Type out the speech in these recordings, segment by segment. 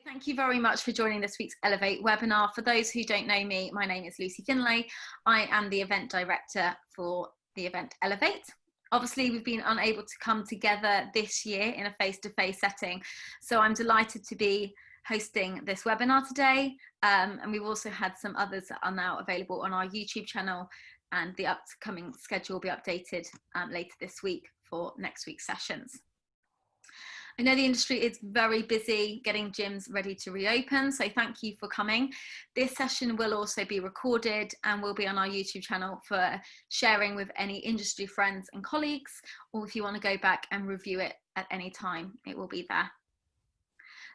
Thank you very much for joining this week's Elevate webinar. For those who don't know me, my name is Lucy Findlay. I am the event director for the event Elevate. Obviously, we've been unable to come together this year in a face-to-face setting, so I'm delighted to be hosting this webinar today. And we've also had some others that are now available on our YouTube channel, and the upcoming schedule will be updated later this week for next week's sessions. I know the industry is very busy getting gyms ready to reopen, so thank you for coming. This session will also be recorded and will be on our YouTube channel for sharing with any industry friends and colleagues, or if you want to go back and review it at any time, it will be there.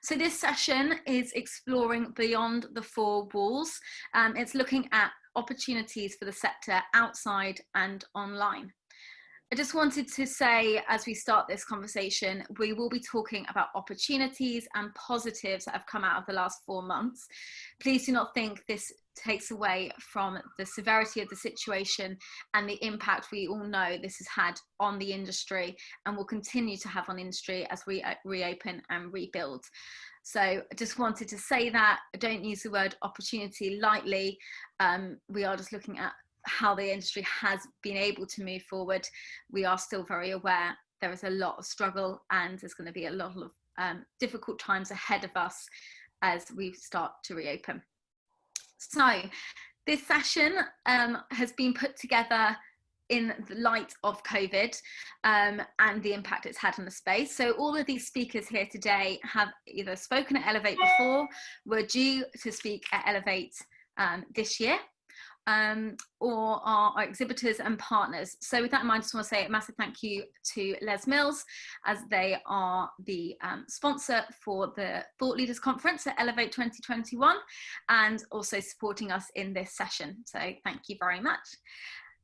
So this session is exploring beyond the four walls. It's looking at opportunities for the sector outside and online. I just wanted to say, as we start this conversation, we will be talking about opportunities and positives that have come out of the last 4 months. Please do not think this takes away from the severity of the situation and the impact we all know this has had on the industry and will continue to have on industry as we reopen and rebuild. So I just wanted to say that. I don't use the word opportunity lightly. We are just looking at how the industry has been able to move forward. We are still very aware there is a lot of struggle and there's going to be a lot of difficult times ahead of us as we start to reopen. So this session has been put together in the light of COVID and the impact it's had on the space. So all of these speakers here today have either spoken at Elevate before, were due to speak at Elevate this year, or our exhibitors and partners. So with that in mind, I just want to say a massive thank you to Les Mills, as they are the sponsor for the Thought Leaders Conference at Elevate 2021 and also supporting us in this session. So thank you very much.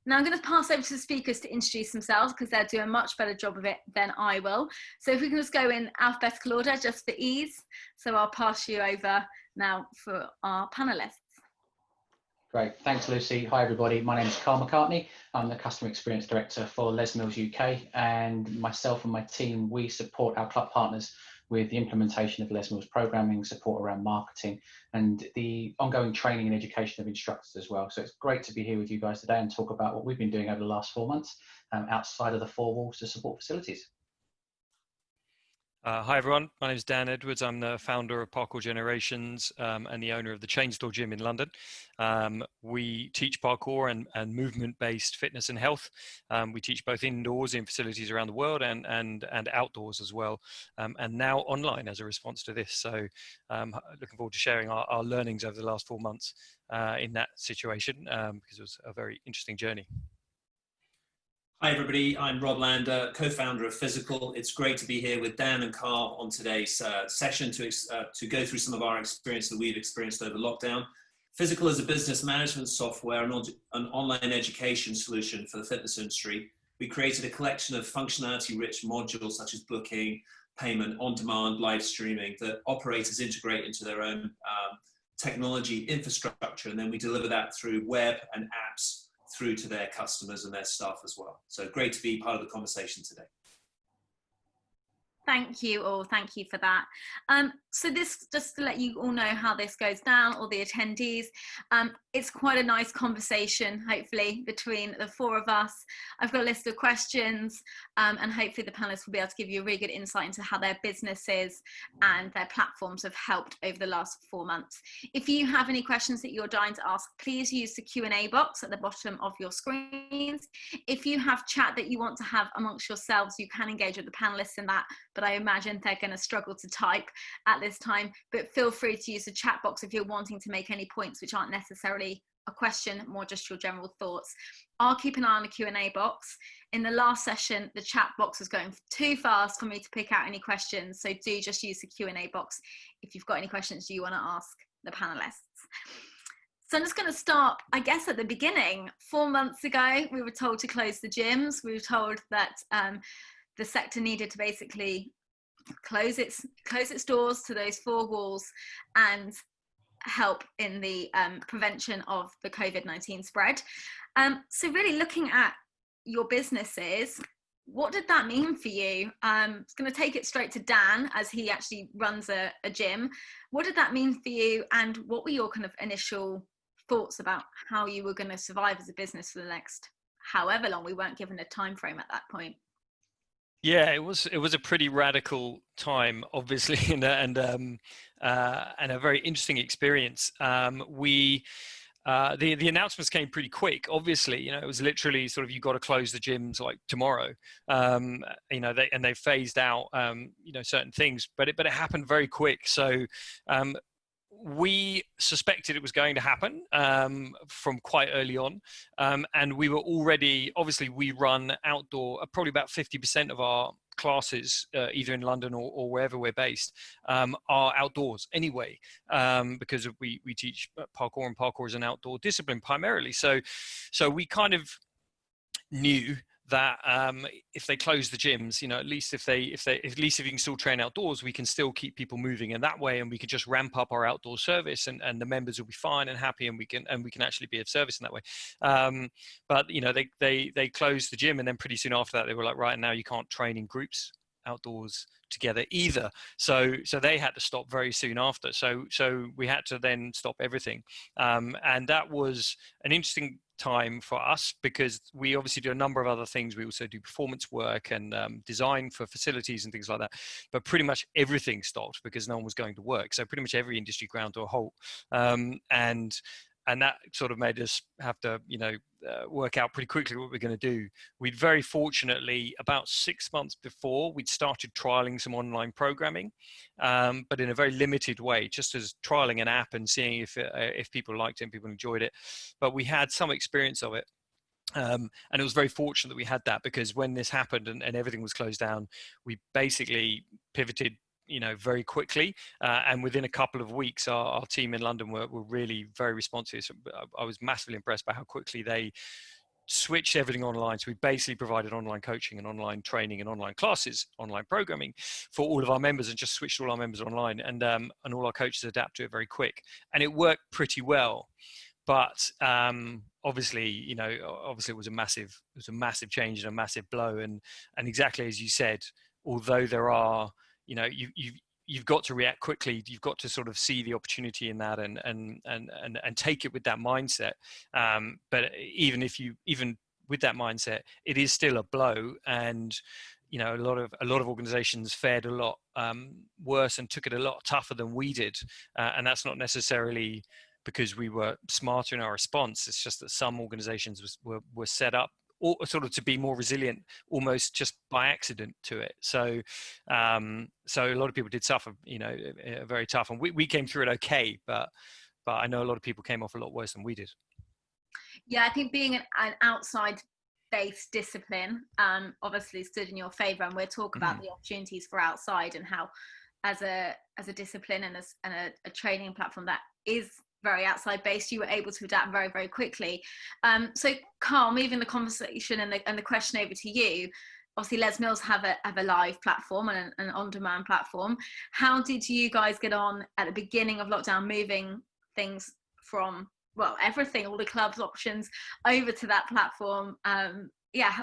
Now I'm going to pass over to the speakers to introduce themselves because they'll do a much better job of it than I will. So if we can just go in alphabetical order just for ease. So I'll pass you over now for our panelists. Great, thanks Lucy. Hi everybody, my name is Carl McCartney. I'm the Customer Experience Director for Les Mills UK, and myself and my team, we support our club partners with the implementation of Les Mills programming, support around marketing and the ongoing training and education of instructors as well. So it's great to be here with you guys today and talk about what we've been doing over the last 4 months outside of the four walls to support facilities. Hi everyone, my name is Dan Edwards. I'm the founder of Parkour Generations and the owner of the Chainstore gym in London. We teach parkour and movement-based fitness and health. We teach both indoors in facilities around the world and outdoors as well, and now online as a response to this. So looking forward to sharing our learnings over the last 4 months in that situation because it was a very interesting journey. Hi everybody, I'm Rob Lander, co-founder of Physical. It's great to be here with Dan and Carl on today's session to go through some of our experience that we've experienced over lockdown. Physical is a business management software and an online education solution for the fitness industry. We created a collection of functionality-rich modules such as booking, payment, on-demand, live streaming that operators integrate into their own technology infrastructure, and then we deliver that through web and apps through to their customers and their staff as well. So great to be part of the conversation today. Thank you all, thank you for that. So this, just to let you all know how this goes down, all the attendees, it's quite a nice conversation, hopefully, between the four of us. I've got a list of questions and hopefully the panelists will be able to give you a really good insight into how their businesses and their platforms have helped over the last 4 months. If you have any questions that you're dying to ask, please use the Q&A box at the bottom of your screens. If you have chat that you want to have amongst yourselves, you can engage with the panelists in that, but I imagine they're going to struggle to type at this time, but feel free to use the chat box if you're wanting to make any points which aren't necessarily a question, more just your general thoughts. I'll keep an eye on the Q&A box. In the last session, the chat box was going too fast for me to pick out any questions, so do just use the Q&A box if you've got any questions you want to ask the panelists. So I'm just going to start, I guess, at the beginning. 4 months ago, we were told to close the gyms. We were told that the sector needed to basically close its doors to those four walls and help in the prevention of the COVID-19 spread. So really looking at your businesses, what did that mean for you? I'm going to take it straight to Dan, as he actually runs a gym. What did that mean for you, and what were your kind of initial thoughts about how you were going to survive as a business for the next however long? We weren't given a time frame at that point. Yeah, it was a pretty radical time, obviously, and a very interesting experience. The announcements came pretty quick. Obviously, it was literally sort of, you got to close the gyms like tomorrow. They phased out certain things, but it happened very quick. So we suspected it was going to happen from quite early on, and we were already, obviously we run outdoor. Probably about 50% of our classes, either in London or wherever we're based, are outdoors anyway, because we teach parkour, and parkour is an outdoor discipline primarily. So we kind of knew that if they close the gyms, at least if you can still train outdoors, we can still keep people moving in that way, and we can just ramp up our outdoor service, and the members will be fine and happy, and we can actually be of service in that way. But they closed the gym, and then pretty soon after that, they were like, right, now you can't train in groups outdoors together either. So they had to stop very soon after. So we had to then stop everything, and that was an interesting time for us, because we obviously do a number of other things. We also do performance work and design for facilities and things like that, but pretty much everything stopped because no one was going to work. So pretty much every industry ground to a halt, and that sort of made us have to work out pretty quickly what we're going to do. We'd very fortunately, about 6 months before, we'd started trialing some online programming, but in a very limited way, just as trialing an app and seeing if people liked it and people enjoyed it. But we had some experience of it. And it was very fortunate that we had that, because when this happened and everything was closed down, we basically pivoted very quickly, and within a couple of weeks our team in London were really very responsive. So I was massively impressed by how quickly they switched everything online. So we basically provided online coaching and online training and online classes, online programming for all of our members, and just switched all our members online, and all our coaches adapt to it very quick, and it worked pretty well. But obviously it was a massive change and a massive blow, and exactly as you said, although there are you've got to react quickly. You've got to sort of see the opportunity in that and take it with that mindset. But even with that mindset, it is still a blow, and a lot of organizations fared a lot worse and took it a lot tougher than we did, and that's not necessarily because we were smarter in our response. It's just that some organizations were set up or sort of to be more resilient, almost just by accident to it. So a lot of people did suffer, very tough, and we came through it okay, but I know a lot of people came off a lot worse than we did. Yeah, I think being an outside based discipline obviously stood in your favor, and we'll talk about the opportunities for outside, and how as a discipline and a training platform that is very outside based, you were able to adapt very, very quickly. So Carl, moving the conversation and the question over to you. Obviously Les Mills have a live platform and an on-demand platform. How did you guys get on at the beginning of lockdown, moving things from, well, everything, all the clubs options over to that platform?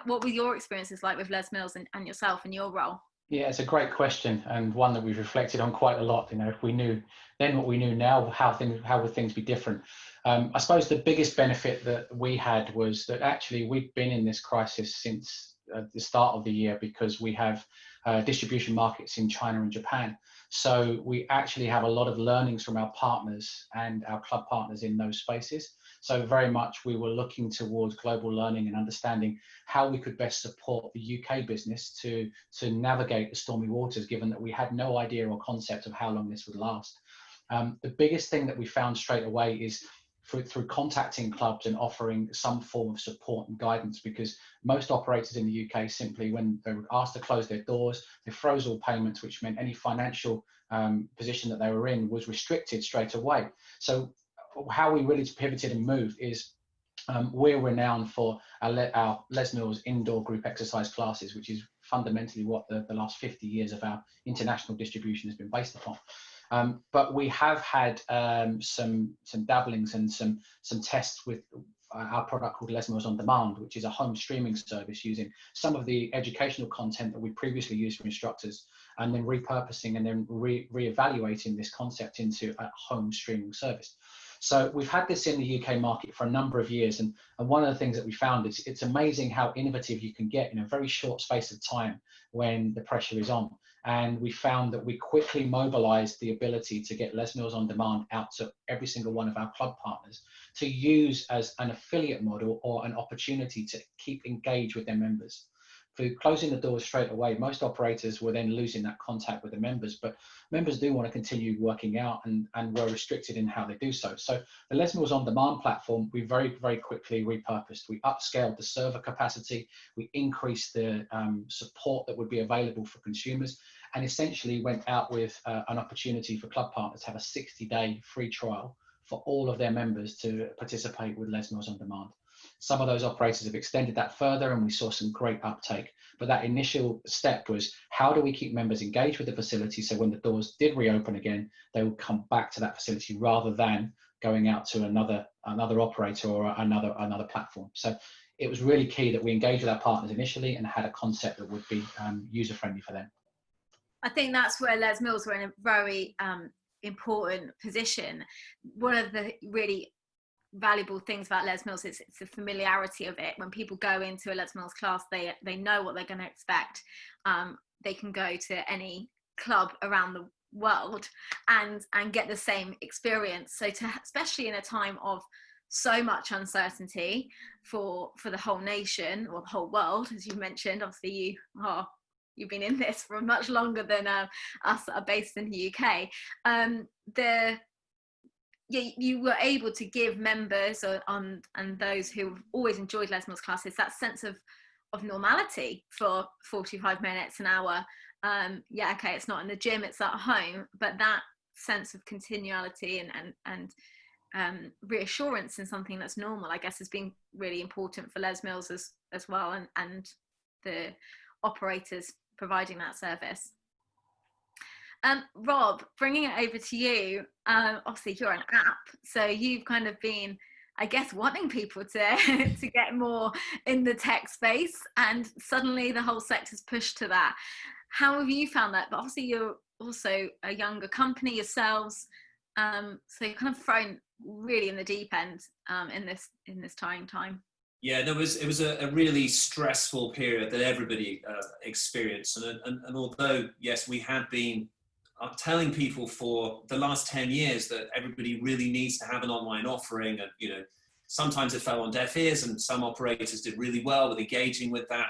What were your experiences like with Les Mills and yourself and your role? Yeah, it's a great question, and one that we've reflected on quite a lot. If we knew then what we knew now, how would things be different? I suppose the biggest benefit that we had was that actually we've been in this crisis since the start of the year, because we have distribution markets in China and Japan. So we actually have a lot of learnings from our partners and our club partners in those spaces. So very much we were looking towards global learning and understanding how we could best support the UK business to navigate the stormy waters, given that we had no idea or concept of how long this would last. The biggest thing that we found straight away is through contacting clubs and offering some form of support and guidance, because most operators in the UK simply, when they were asked to close their doors, they froze all payments, which meant any financial position that they were in was restricted straight away. So how we really pivoted and moved is we're renowned for our Les Mills indoor group exercise classes, which is fundamentally what the last 50 years of our international distribution has been based upon. But we have had some dabblings and some tests our product called Les Mills On Demand, which is a home streaming service using some of the educational content that we previously used for instructors, and then repurposing and then re-evaluating this concept into a home streaming service. So we've had this in the UK market for a number of years, and one of the things that we found is it's amazing how innovative you can get in a very short space of time when the pressure is on. And we found that we quickly mobilized the ability to get Les Mills On Demand out to every single one of our club partners to use as an affiliate model or an opportunity to keep engaged with their members. For closing the doors straight away, most operators were then losing that contact with the members, but members do want to continue working out and were restricted in how they do so. So the Les Mills On Demand platform, we very, very quickly repurposed. We upscaled the server capacity, we increased the support that would be available for consumers, and essentially went out with an opportunity for club partners to have a 60-day free trial for all of their members to participate with Les Mills On Demand. Some of those operators have extended that further, and we saw some great uptake. But that initial step was, how do we keep members engaged with the facility so when the doors did reopen again, they would come back to that facility rather than going out to another operator or another platform. So it was really key that we engaged with our partners initially and had a concept that would be user-friendly for them. I think that's where Les Mills were in a very important position. One of the really valuable things about Les Mills is it's the familiarity of it. When people go into a Les Mills class, they know what they're going to expect. They can go to any club around the world and get the same experience. So especially in a time of so much uncertainty for the whole nation or the whole world, as you mentioned, obviously you've been in this for much longer than us that are based in the UK. You were able to give members and those who've always enjoyed Les Mills classes that sense of normality for 45 minutes, an hour. Okay, it's not in the gym, it's at home, but that sense of continuality and reassurance in something that's normal, I guess, has been really important for Les Mills as well, and the operators providing that service. Rob, bringing it over to you, obviously you're an app, so you've kind of been, I guess, wanting people to get more in the tech space, and suddenly the whole sector's pushed to that. How have you found that? But obviously you're also a younger company yourselves, so you're kind of thrown really in the deep end in this trying time. Yeah, no, it was a really stressful period that everybody experienced, and although yes, we had been telling people for the last 10 years that everybody really needs to have an online offering, and sometimes it fell on deaf ears, and some operators did really well with engaging with that.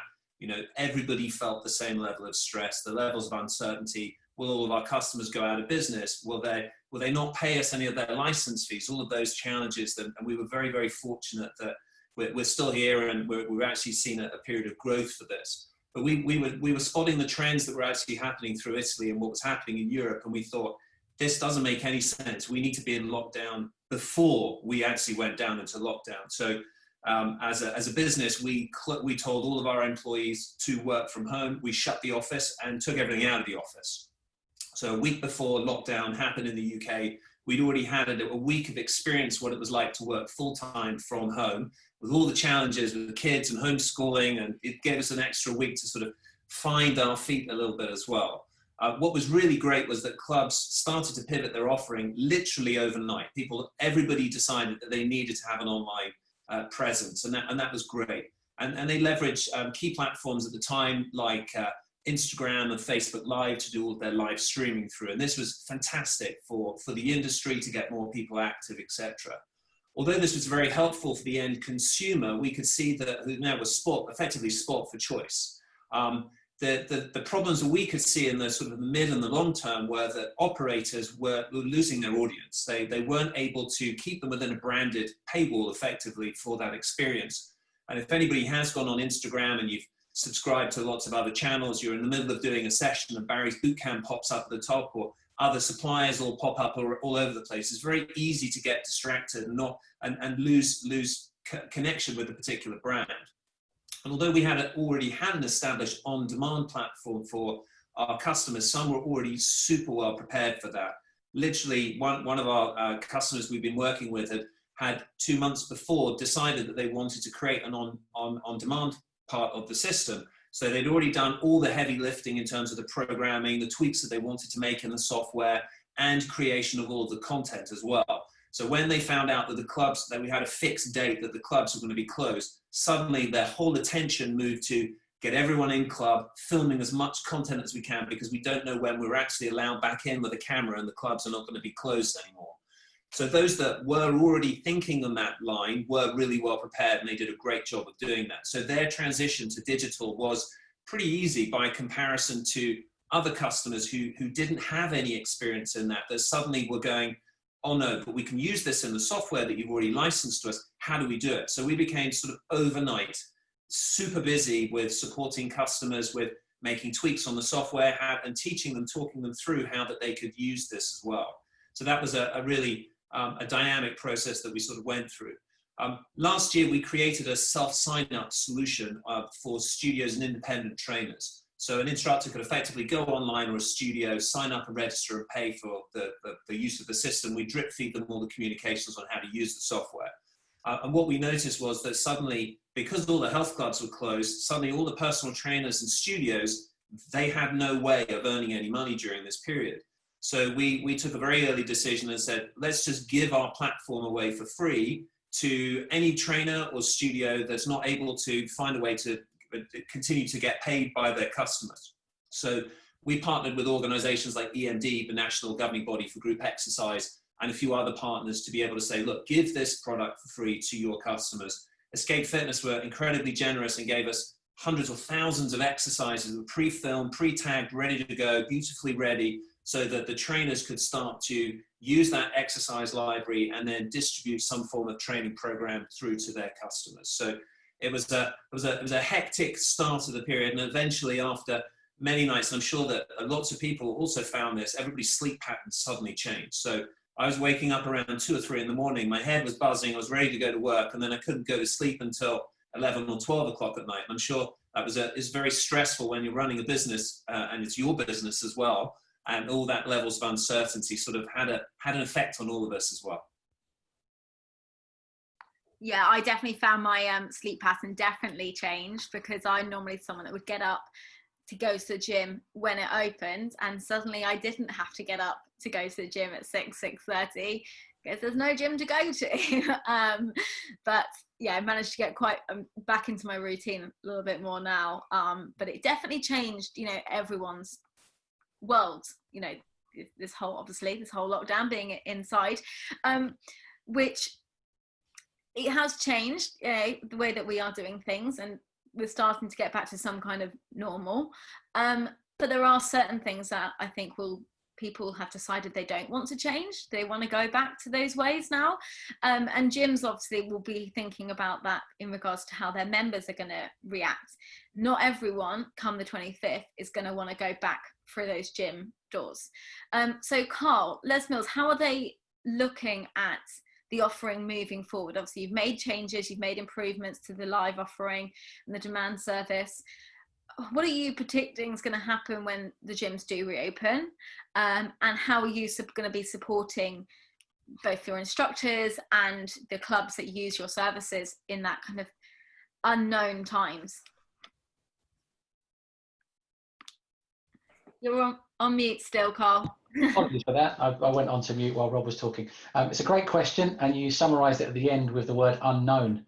Everybody felt the same level of stress, the levels of uncertainty. Will all of our customers go out of business? Will they not pay us any of their license fees? All of those challenges, and we were very, very fortunate that we're still here, and we've actually seen a period of growth for this. But we were spotting the trends that were actually happening through Italy and what was happening in Europe, and we thought, this doesn't make any sense. We need to be in lockdown before we actually went down into lockdown. So as a business, we told all of our employees to work from home. We shut the office and took everything out of the office. So a week before lockdown happened in the UK, we'd already had a week of experience what it was like to work full-time from home, with all the challenges with the kids and homeschooling, and it gave us an extra week to sort of find our feet a little bit as well. What was really great was that clubs started to pivot their offering literally overnight. Everybody decided that they needed to have an online presence, and that was great. And they leveraged key platforms at the time like Instagram and Facebook Live to do all their live streaming through. And this was fantastic for the industry to get more people active, etc. Although this was very helpful for the end consumer, we could see that now was effectively sport for choice. The problems that we could see in the sort of mid and the long term were that operators were losing their audience. They weren't able to keep them within a branded paywall effectively for that experience. And if anybody has gone on Instagram and you've subscribed to lots of other channels, you're in the middle of doing a session and Barry's Bootcamp pops up at the top, or other suppliers all pop up all over the place. It's very easy to get distracted and lose connection with a particular brand. And although we already had an established on-demand platform for our customers, some were already super well prepared for that. Literally, one of our customers we've been working with had 2 months before decided that they wanted to create an on-demand part of the system. So they'd already done all the heavy lifting in terms of the programming, the tweaks that they wanted to make in the software, and creation of all of the content as well. So when they found out that that we had a fixed date that the clubs were going to be closed, suddenly their whole attention moved to get everyone in club, filming as much content as we can, because we don't know when we're actually allowed back in with a camera and the clubs are not going to be closed anymore. So those that were already thinking on that line were really well prepared, and they did a great job of doing that. So their transition to digital was pretty easy by comparison to other customers who didn't have any experience in that suddenly were going, oh no, but we can use this in the software that you've already licensed to us. How do we do it? So we became sort of overnight super busy with supporting customers with making tweaks on the software and teaching them, talking them through how that they could use this as well. So that was a really a dynamic process that we sort of went through. Last year, we created a self-sign-up solution for studios and independent trainers. So an instructor could effectively go online, or a studio, sign up and register and pay for the use of the system. We drip feed them all the communications on how to use the software. And what we noticed was that suddenly, because all the health clubs were closed, suddenly all the personal trainers and studios, they had no way of earning any money during this period. So we took a very early decision and said, let's just give our platform away for free to any trainer or studio that's not able to find a way to continue to get paid by their customers. So we partnered with organizations like EMD, the National Governing Body for Group Exercise, and a few other partners to be able to say, look, give this product for free to your customers. Escape Fitness were incredibly generous and gave us hundreds or thousands of exercises that were pre-filmed, pre-tagged, ready to go, beautifully ready, so that the trainers could start to use that exercise library and then distribute some form of training program through to their customers. So it was a hectic start of the period, and eventually, after many nights, and I'm sure that lots of people also found this, everybody's sleep patterns suddenly changed. So I was waking up around 2 or 3 in the morning, my head was buzzing, I was ready to go to work, and then I couldn't go to sleep until 11 or 12 o'clock at night. And I'm sure that is very stressful when you're running a business, and it's your business as well, and all that levels of uncertainty sort of had an effect on all of us as well. Yeah, I definitely found my sleep pattern definitely changed, because I'm normally someone that would get up to go to the gym when it opened, and suddenly I didn't have to get up to go to the gym at 6:30 because there's no gym to go to. But yeah, I managed to get quite back into my routine a little bit more now. But it definitely changed, everyone's world, this whole lockdown being inside, which it has changed the way that we are doing things, and we're starting to get back to some kind of normal. But there are certain things that I think people have decided they don't want to change. They want to go back to those ways now. And gyms obviously will be thinking about that in regards to how their members are going to react. Not everyone, come the 25th, is going to want to go back through those gym doors. So Carl, Les Mills, how are they looking at the offering moving forward? Obviously, you've made changes, you've made improvements to the live offering and the demand service. What are you predicting is going to happen when the gyms do reopen? And how are you going to be supporting both your instructors and the clubs that use your services in that kind of unknown times? You're on mute still, Carl. Apologies for that. I went on to mute while Rob was talking. It's a great question, and you summarised it at the end with the word unknown.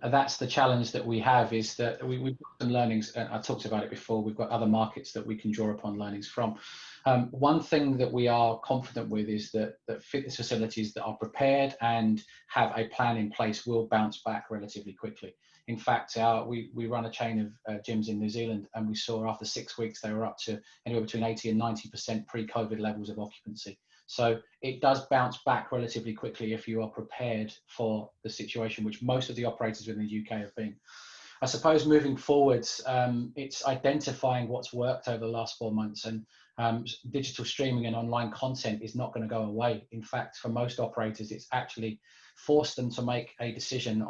That's the challenge that we have, is that we've got some learnings, and I talked about it before. We've got other markets that we can draw upon learnings from. One thing that we are confident with is that fitness facilities that are prepared and have a plan in place will bounce back relatively quickly. In fact, we run a chain of gyms in New Zealand, and we saw after 6 weeks they were up to anywhere between 80 and 90% pre-COVID levels of occupancy. So it does bounce back relatively quickly if you are prepared for the situation, which most of the operators within the UK have been. I suppose moving forwards, it's identifying what's worked over the last 4 months, and digital streaming and online content is not going to go away. In fact, for most operators, it's actually forced them to make a decision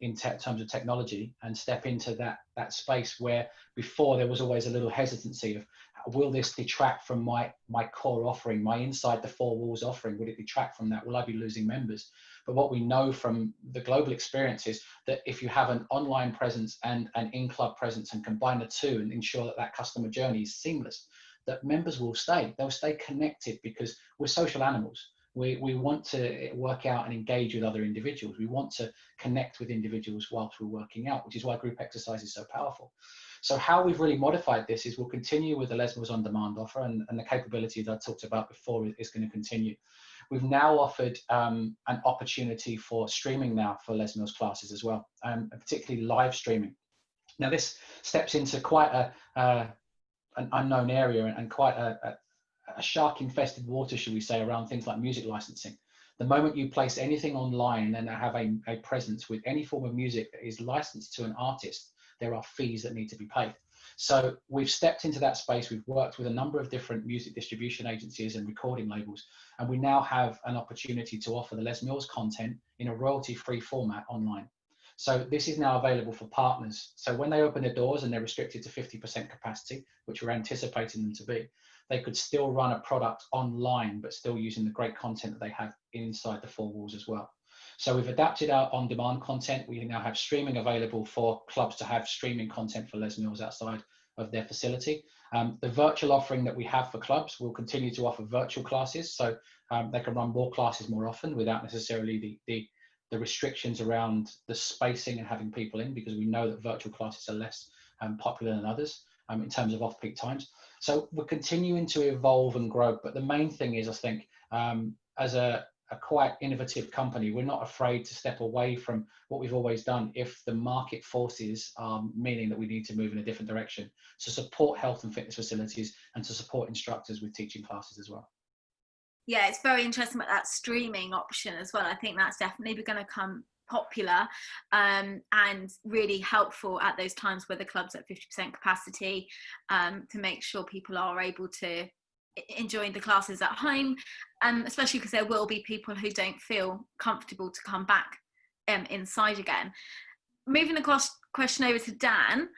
in terms of technology and step into that space where before there was always a little hesitancy of will this detract from my core offering, my inside the four walls offering? Would it detract from that? Will I be losing members? But what we know from the global experience is that if you have an online presence and an in-club presence and combine the two and ensure that that customer journey is seamless, that members will stay. They'll stay connected because we're social animals. We want to work out and engage with other individuals. We want to connect with individuals whilst we're working out, which is why group exercise is so powerful. So how we've really modified this is we'll continue with the Les Mills On Demand offer, and the capability that I talked about before is going to continue. We've now offered an opportunity for streaming now for Les Mills classes as well, and particularly live streaming. Now this steps into quite an unknown area and quite a shark-infested water, should we say, around things like music licensing. The moment you place anything online and have a presence with any form of music that is licensed to an artist, there are fees that need to be paid. So we've stepped into that space. We've worked with a number of different music distribution agencies and recording labels, and we now have an opportunity to offer the Les Mills content in a royalty-free format online. So this is now available for partners. So when they open their doors and they're restricted to 50% capacity, which we're anticipating them to be, they could still run a product online, but still using the great content that they have inside the four walls as well. So we've adapted our on-demand content. We now have streaming available for clubs to have streaming content for Les Mills outside of their facility. The virtual offering that we have for clubs will continue to offer virtual classes, so they can run more classes more often without necessarily the restrictions around the spacing and having people in, because we know that virtual classes are less popular than others in terms of off-peak times. So we're continuing to evolve and grow, but the main thing is, I think, as a quite innovative company, we're not afraid to step away from what we've always done if the market forces are meaning that we need to move in a different direction, to support health and fitness facilities and to support instructors with teaching classes as well. Yeah, it's very interesting about that streaming option as well. I think that's definitely going to become popular and really helpful at those times where the club's at 50% capacity, to make sure people are able to enjoy the classes at home, especially because there will be people who don't feel comfortable to come back inside again. Moving the question over to Dan,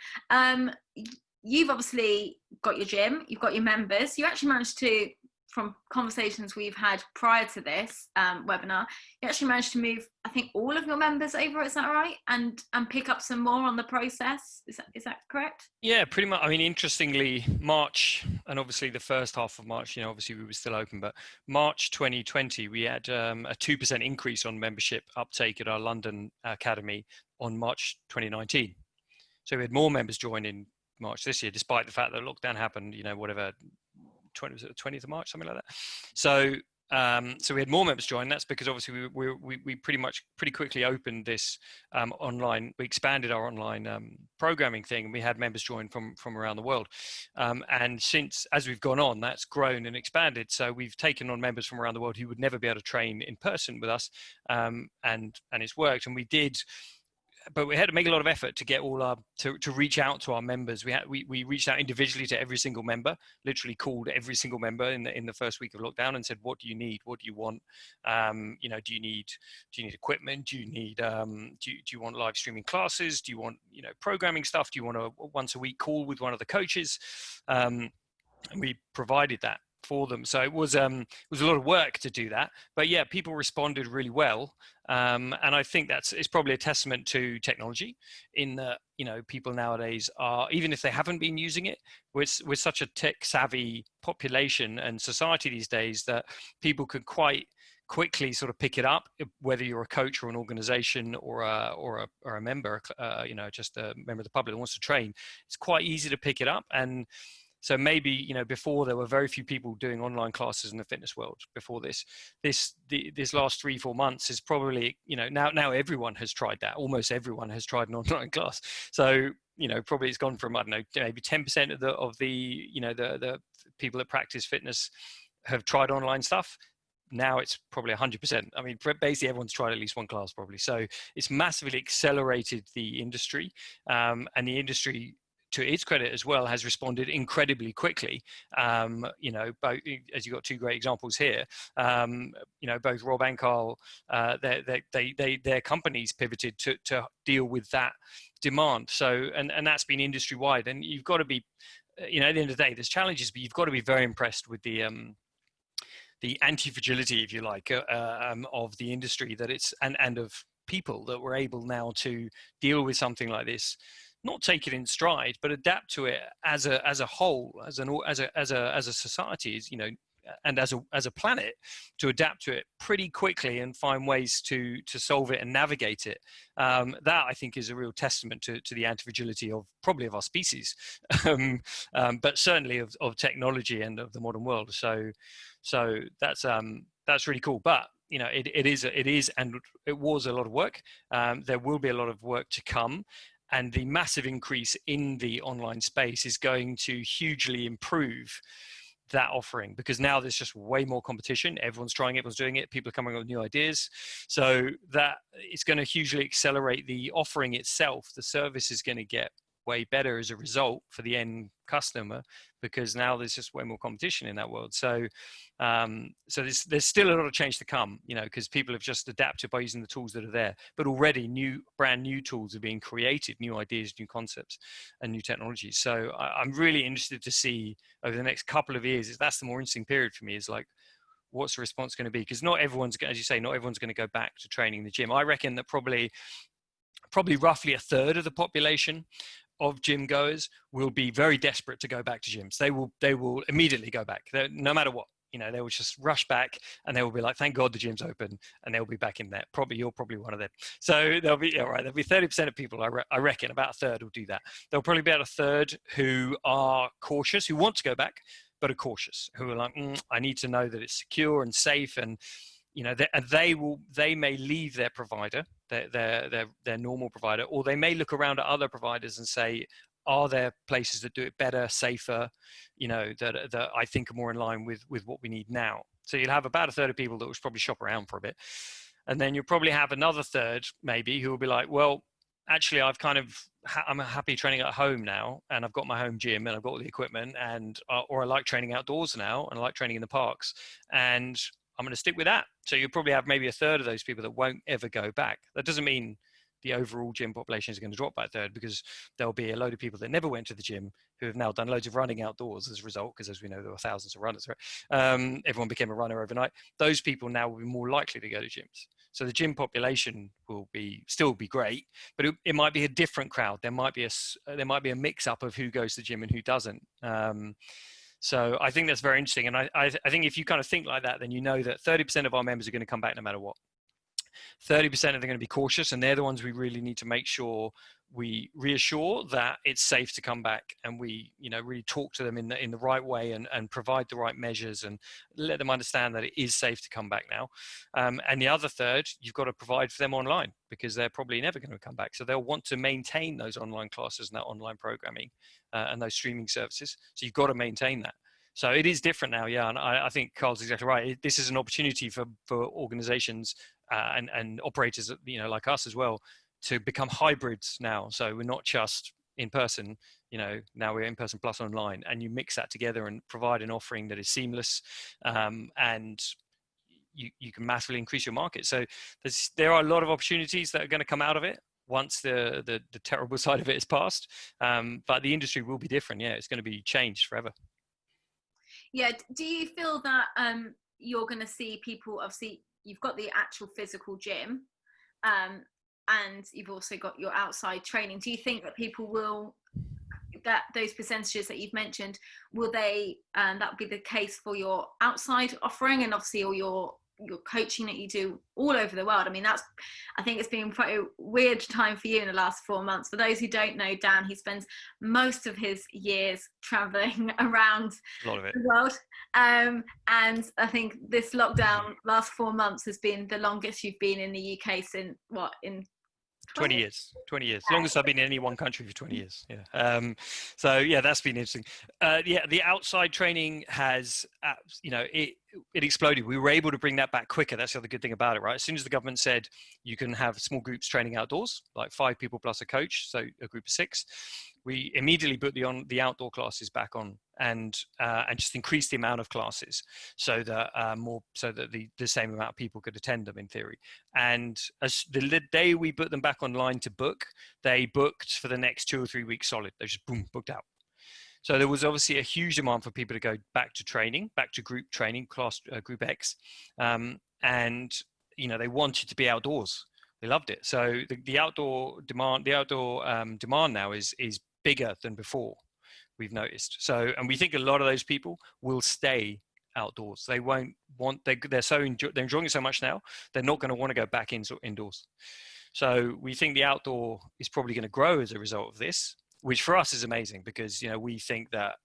you've obviously got your gym, you've got your members, you actually managed to, from conversations we've had prior to this webinar, you actually managed to move, I think, all of your members over, is that right? And pick up some more on the process, is that correct? Yeah, pretty much. I mean, interestingly, March, and obviously the first half of March, obviously we were still open, but March 2020, we had a 2% increase on membership uptake at our London Academy on March 2019. So we had more members join in March this year, despite the fact that lockdown happened, 20th of March, something like that. So so we had more members join. That's because obviously we pretty quickly opened this online. We expanded our online programming thing, and we had members join from around the world. And since, as we've gone on, that's grown and expanded. So we've taken on members from around the world who would never be able to train in person with us, and it's worked. And but we had to make a lot of effort to get all our to reach out to our members. We reached out individually to every single member, literally called every single member in the first week of lockdown and said, what do you need? What do you want? Do you need equipment? Do you need do you want live streaming classes? Do you want programming stuff? Do you want a once a week call with one of the coaches? And we provided that for them. So it was a lot of work to do that, but yeah, people responded really well. And I think it's probably a testament to technology in that, people nowadays are, even if they haven't been using it, we're such a tech savvy population and society these days that people can quite quickly sort of pick it up, whether you're a coach or an organization or a member, just a member of the public that wants to train. It's quite easy to pick it up. And so maybe, before there were very few people doing online classes in the fitness world before this last 3-4 months is probably, now everyone has tried that. Almost everyone has tried an online class. So, probably it's gone from, I don't know, maybe 10% of the people that practice fitness have tried online stuff. Now it's probably 100%. I mean, basically everyone's tried at least one class probably. So it's massively accelerated the industry, and the industry, to its credit as well, has responded incredibly quickly. Both, as you got two great examples here, both Rob and Carl, their companies pivoted to deal with that demand. So, and that's been industry wide. And you've got to be, you know, at the end of the day, there's challenges, but you've got to be very impressed with the anti-fragility, if you like, of the industry, that it's and of people that were able now to deal with something like this, not take it in stride, but adapt to it as a whole, as a society, you know, and as a planet, to adapt to it pretty quickly and find ways to solve it and navigate it. That, I think, is a real testament to the anti-fragility of probably of our species, but certainly of technology and of the modern world. So that's really cool. But you know, it is and it was a lot of work. There will be a lot of work to come. And the massive increase in the online space is going to hugely improve that offering, because now there's just way more competition. Everyone's trying it, everyone's doing it, people are coming up with new ideas. So that it's going to hugely accelerate the offering itself. The service is going to get way better as a result for the end customer, because now there's just way more competition in that world. So there's still a lot of change to come, you know, because people have just adapted by using the tools that are there. But already brand new tools are being created, new ideas, new concepts, and new technologies. So I'm really interested to see over the next couple of years. That's the more interesting period for me, is like, what's the response going to be? Because not everyone's, as you say, not everyone's going to go back to training in the gym. I reckon that probably roughly a third of the population of gym goers will be very desperate to go back to gyms. They will immediately go back, no matter what. You know, they will just rush back, and they will be like, "Thank God the gym's open," and they'll be back in there. You're probably one of them. So there'll be 30% of people. I reckon about a third will do that. There'll probably be about a third who are cautious, who want to go back, but are cautious, who are like, I need to know that it's secure and safe, and you know, they may leave their provider, their normal provider, or they may look around at other providers and say, are there places that do it better, safer, you know, that I think are more in line with what we need now. So you'll have about a third of people that will probably shop around for a bit, and then you'll probably have another third maybe who will be like, well, actually, I'm happy training at home now, and I've got my home gym, and I've got all the equipment, and or I like training outdoors now, and I like training in the parks, and I'm going to stick with that. So you'll probably have maybe a third of those people that won't ever go back. That doesn't mean the overall gym population is going to drop by a third, because there'll be a load of people that never went to the gym who have now done loads of running outdoors as a result, because as we know, there were thousands of runners, right? Everyone became a runner overnight. Those people now will be more likely to go to gyms. So the gym population will still be great, but it might be a different crowd. There might be a mix up of who goes to the gym and who doesn't. So I think that's very interesting. And I think if you kind of think like that, then you know that 30% of our members are going to come back no matter what. 30% are going to be cautious, and they're the ones we really need to make sure we reassure that it's safe to come back, and we, you know, really talk to them in the right way, and provide the right measures, and let them understand that it is safe to come back now. And the other third, you've got to provide for them online, because they're probably never going to come back. So they'll want to maintain those online classes and that online programming and those streaming services. So you've got to maintain that. So it is different now, yeah. And I think Carl's exactly right. This is an opportunity for organizations and operators, you know, like us as well, to become hybrids now. So we're not just in person, you know, now we're in person plus online, and you mix that together and provide an offering that is seamless, and you can massively increase your market. So there are a lot of opportunities that are going to come out of it once the terrible side of it is past. But the industry will be different. Yeah, it's going to be changed forever. Yeah. Do you feel that you're going to see people, obviously you've got the actual physical gym, and you've also got your outside training. Do you think that people will, that those percentages that you've mentioned, will they, that would be the case for your outside offering, and obviously all your coaching that you do all over the world? I mean, I think it's been quite a weird time for you in the last 4 months. For those who don't know Dan, he spends most of his years traveling around the world. And I think this lockdown last 4 months has been the longest you've been in the UK since what, in 20 years. Longest I've been in any one country for 20 years. Yeah. So yeah, that's been interesting. Yeah, the outside training has, you know, it exploded. We were able to bring that back quicker. That's the other good thing about it, right? As soon as the government said you can have small groups training outdoors, like 5 people plus a coach, so a group of 6, we immediately put the outdoor classes back on, and just increased the amount of classes so that the same amount of people could attend them in theory. And as the day we put them back online to book, they booked for the next 2 or 3 weeks solid. They just boom, booked out. So there was obviously a huge demand for people to go back to training, back to group training, class group X, and they wanted to be outdoors. They loved it. So the outdoor demand, demand now is bigger than before. We've noticed. So, and we think a lot of those people will stay outdoors. They won't want. They're enjoying it so much now. They're not going to want to go back indoors. So we think the outdoor is probably going to grow as a result of this, which for us is amazing because we think that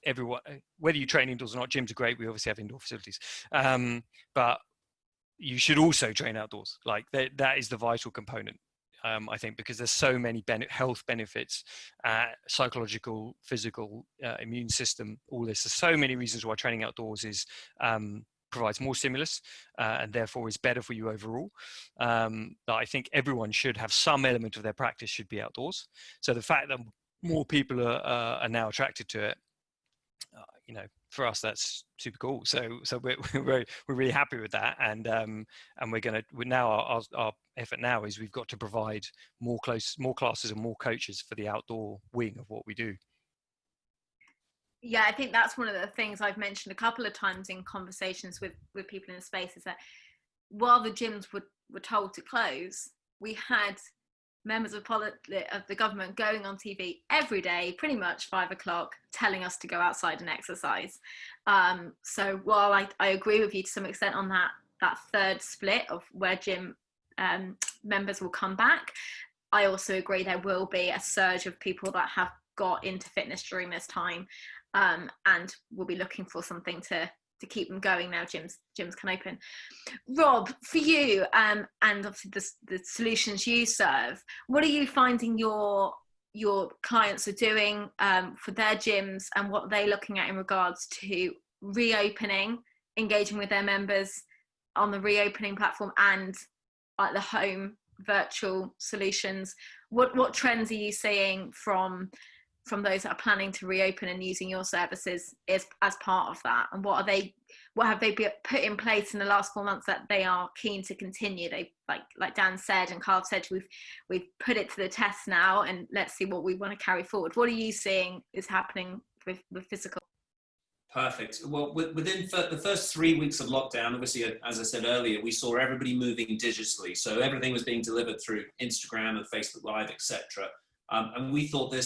everyone, whether you train indoors or not, gyms are great. We obviously have indoor facilities, but you should also train outdoors. Like that is the vital component. I think because there's so many health benefits, psychological, physical, immune system, all this. There's so many reasons why training outdoors provides more stimulus and therefore is better for you overall. That I think everyone should have some element of their practice should be outdoors. So the fact that more people are now attracted to it, for us that's super cool. So we're really happy with that, and our effort now is we've got to provide more classes and more coaches for the outdoor wing of what we do. Yeah, I think that's one of the things I've mentioned a couple of times in conversations with people in the space, is that while the gyms were told to close, we had members of the government going on TV every day, pretty much 5 o'clock, telling us to go outside and exercise. So while I agree with you to some extent on that third split of where gym members will come back, I also agree there will be a surge of people that have got into fitness during this time, and will be looking for something to keep them going now gyms can open. Rob, for you, and obviously the solutions you serve, what are you finding your clients are doing for their gyms, and what are they looking at in regards to reopening, engaging with their members on the reopening platform and at the home virtual solutions? What trends are you seeing from those that are planning to reopen and using your services as part of that, and what have they put in place in the last 4 months that they are keen to continue? They like Dan said and Carl said, we've put it to the test now, and let's see what we want to carry forward. What are you seeing is happening with physical? Perfect. Well, within the first 3 weeks of lockdown, obviously, as I said earlier, we saw everybody moving digitally. So everything was being delivered through Instagram and Facebook Live, etc. And we thought that,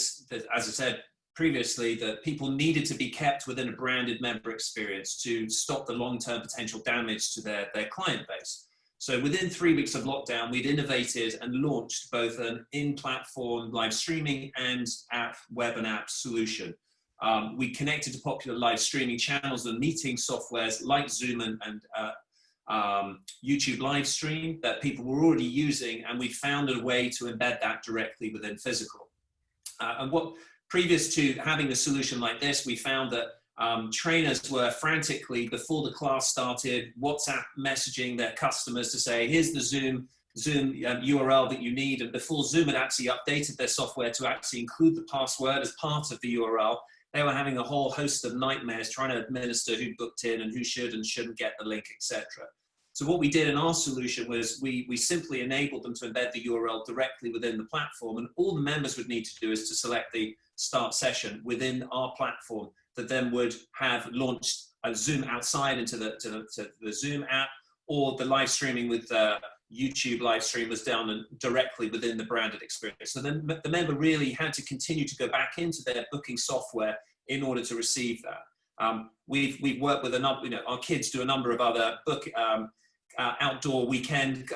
as I said previously, that people needed to be kept within a branded member experience to stop the long-term potential damage to their client base. So within 3 weeks of lockdown, we'd innovated and launched both an in-platform live streaming and web and app solution. We connected to popular live streaming channels and meeting softwares like Zoom and YouTube live stream that people were already using, and we found a way to embed that directly within physical. And previous to having a solution like this, we found that trainers were frantically, before the class started, WhatsApp messaging their customers to say, here's the Zoom URL that you need. And before Zoom had actually updated their software to actually include the password as part of the URL, they were having a whole host of nightmares trying to administer who booked in and who should and shouldn't get the link, etc. So what we did in our solution was we simply enabled them to embed the URL directly within the platform, and all the members would need to do is to select the start session within our platform that then would have launched a Zoom outside into the Zoom app, or the live streaming with YouTube live stream was done directly within the branded experience. So then the member really had to continue to go back into their booking software in order to receive that. We've worked with our kids do a number of other outdoor weekend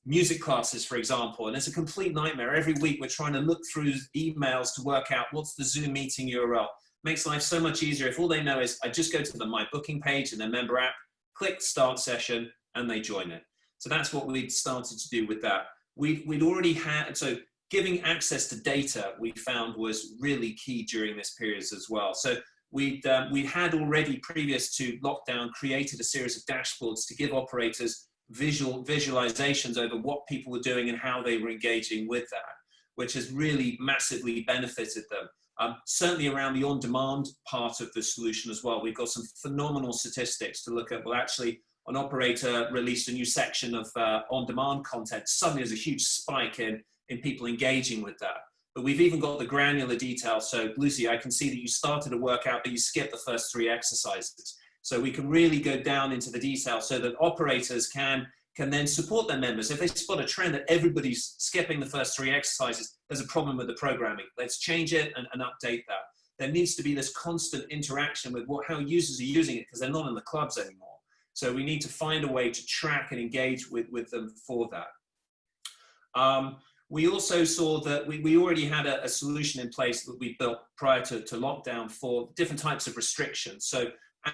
music classes, for example, and it's a complete nightmare. Every week we're trying to look through emails to work out what's the Zoom meeting URL. Makes life so much easier if all they know is I just go to my booking page in their member app, click start session, and they join it. So that's what we'd started to do with that. We'd already had, so giving access to data we found was really key during this period as well. So we had already, previous to lockdown, created a series of dashboards to give operators visualizations over what people were doing and how they were engaging with that, which has really massively benefited them. Certainly around the on-demand part of the solution as well, we've got some phenomenal statistics to look at. Well, actually, an operator released a new section of on-demand content. Suddenly there's a huge spike in people engaging with that. but we've even got the granular detail. So Lucy, I can see that you started a workout, but you skipped the first 3 exercises. So we can really go down into the detail so that operators can then support their members. If they spot a trend that everybody's skipping the first 3 exercises, there's a problem with the programming. Let's change it and update that. There needs to be this constant interaction with how users are using it, because they're not in the clubs anymore. So we need to find a way to track and engage with them for that. We also saw that we already had a solution in place that we built prior to lockdown for different types of restrictions. So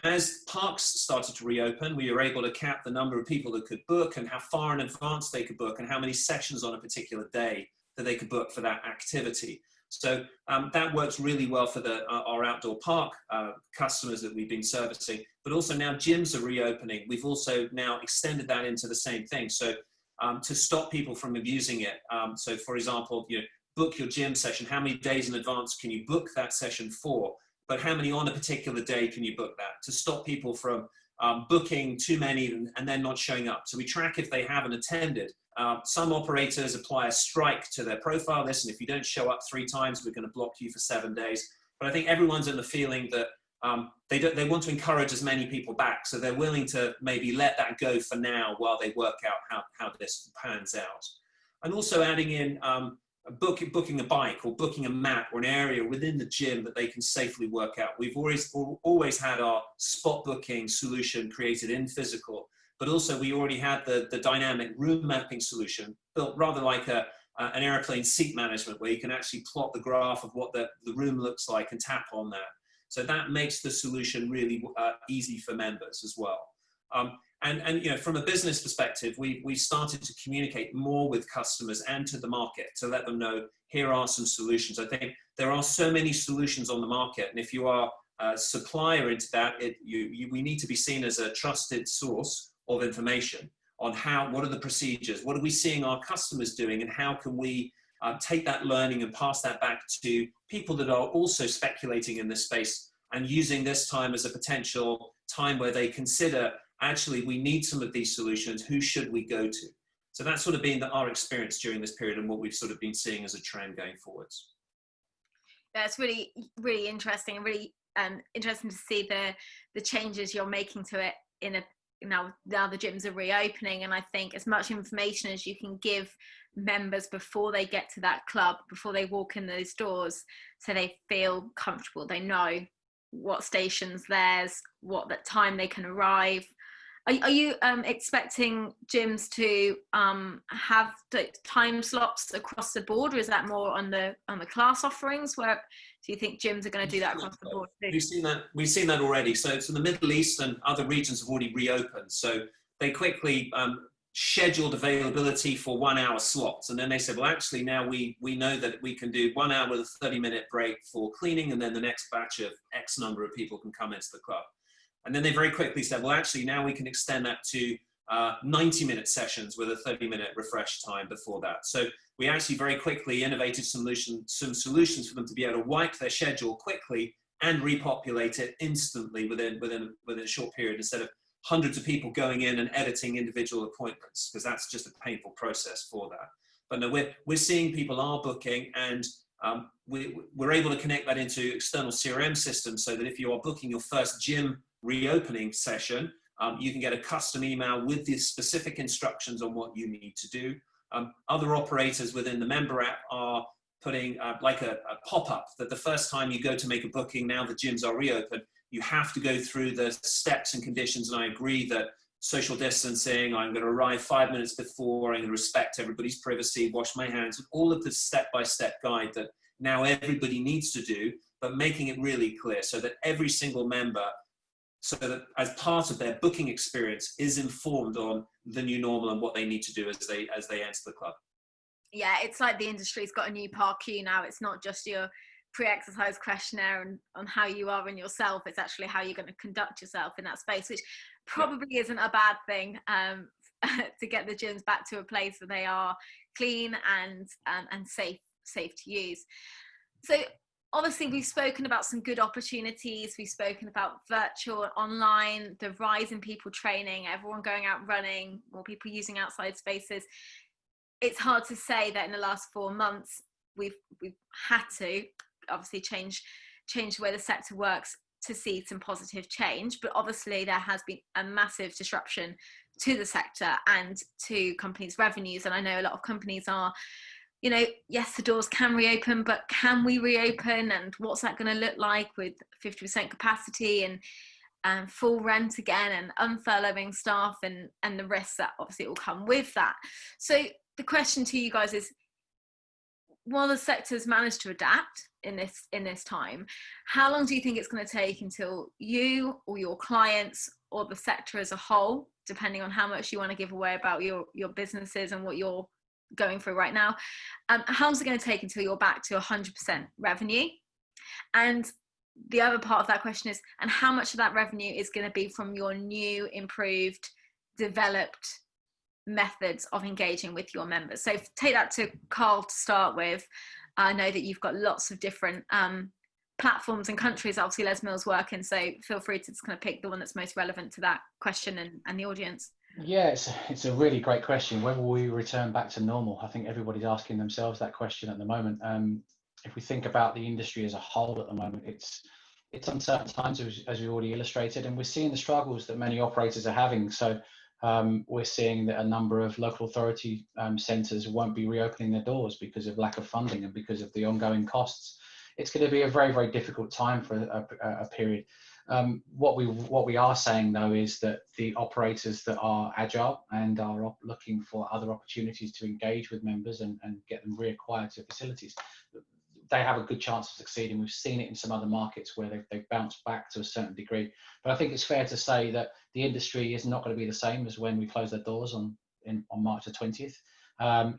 as parks started to reopen, we were able to cap the number of people that could book and how far in advance they could book and how many sessions on a particular day that they could book for that activity. So that works really well for our outdoor park customers that we've been servicing, but also now gyms are reopening. We've also now extended that into the same thing. So to stop people from abusing it. So for example, book your gym session. How many days in advance can you book that session for? But how many on a particular day can you book that? To stop people from booking too many and then not showing up. So we track if they haven't attended. Some operators apply a strike to their profile. Listen, if you don't show up 3 times, we're going to block you for 7 days. But I think everyone's in the feeling that they want to encourage as many people back. So they're willing to maybe let that go for now while they work out how this pans out. And also adding in booking a bike or booking a mat or an area within the gym that they can safely work out. We've always had our spot booking solution created in physical, but also we already had the dynamic room mapping solution built rather like an airplane seat management, where you can actually plot the graph of what the room looks like and tap on that. So that makes the solution really easy for members as well. And from a business perspective, we started to communicate more with customers and to the market to let them know, here are some solutions. I think there are so many solutions on the market, and if you are a supplier into that, we need to be seen as a trusted source of information on what are the procedures, what are we seeing our customers doing, and how can we take that learning and pass that back to people that are also speculating in this space and using this time as a potential time where they consider, actually, we need some of these solutions, who should we go to? So that's sort of been our experience during this period and what we've sort of been seeing as a trend going forwards. That's really, really interesting, and really interesting to see the changes you're making to it now the gyms are reopening. And I think as much information as you can give members before they get to that club, before they walk in those doors, so they feel comfortable, they know what stations there's, what time they can arrive. Are you expecting gyms to have time slots across the board, or is that more on the class offerings? Where do you think gyms are going to do that across the board too? We've seen that already. So the Middle East and other regions have already reopened. So they quickly scheduled availability for 1-hour slots, and then they said, well, actually now we know that we can do 1 hour with a 30-minute break for cleaning, and then the next batch of X number of people can come into the club. And then they very quickly said, well, actually, now we can extend that to 90-minute sessions with a 30-minute refresh time before that. So we actually very quickly innovated some solutions for them to be able to wipe their schedule quickly and repopulate it instantly within a short period, instead of hundreds of people going in and editing individual appointments, because that's just a painful process for that. But no, we're seeing people are booking, and we're able to connect that into external CRM systems, so that if you are booking your first gym reopening session, you can get a custom email with the specific instructions on what you need to do. Other operators within the member app are putting like a pop-up that the first time you go to make a booking, now the gyms are reopened, you have to go through the steps and conditions, and I agree that social distancing, I'm going to arrive 5 minutes before, I'm going to respect everybody's privacy, wash my hands, all of the step-by-step guide that now everybody needs to do, but making it really clear so that every single member, so that as part of their booking experience, is informed on the new normal and what they need to do as they enter the club. Yeah, it's like the industry's got a new Parkour now. It's not just your pre-exercise questionnaire and on how you are in yourself, it's actually how you're going to conduct yourself in that space, which probably isn't a bad thing, to get the gyms back to a place where they are clean and safe to use. So obviously we've spoken about some good opportunities, we've spoken about virtual, online, the rise in people training, everyone going out running, more people using outside spaces. It's hard to say that in the last 4 months we've had to obviously change the way the sector works to see some positive change, but obviously there has been a massive disruption to the sector and to companies' revenues. And I know a lot of companies are, you know, yes, the doors can reopen, but can we reopen, and what's that going to look like with 50% capacity and full rent again, and unfurloughing staff, and the risks that obviously will come with that. So the question to you guys is, while the sector's managed to adapt in this time, how long do you think it's going to take until you or your clients or the sector as a whole, depending on how much you want to give away about your businesses and what you're going through right now, how long is it going to take until you're back to 100% revenue? And the other part of that question is, and how much of that revenue is going to be from your new, improved, developed methods of engaging with your members? So take that to Carl to start with. I know that you've got lots of different platforms and countries, obviously Les Mills work in, so feel free to just kind of pick the one that's most relevant to that question and the audience. Yeah, it's a really great question. When will we return back to normal? I think everybody's asking themselves that question at the moment. If we think about the industry as a whole at the moment, it's uncertain times, as we already illustrated, and we're seeing the struggles that many operators are having. So we're seeing that a number of local authority centres won't be reopening their doors because of lack of funding and because of the ongoing costs. It's going to be a very, very difficult time for a period. What we are saying, though, is that the operators that are agile and are looking for other opportunities to engage with members and get them reacquired to facilities, they have a good chance of succeeding. We've seen it in some other markets where they've bounced back to a certain degree. But I think it's fair to say that the industry is not going to be the same as when we closed their doors on March the 20th.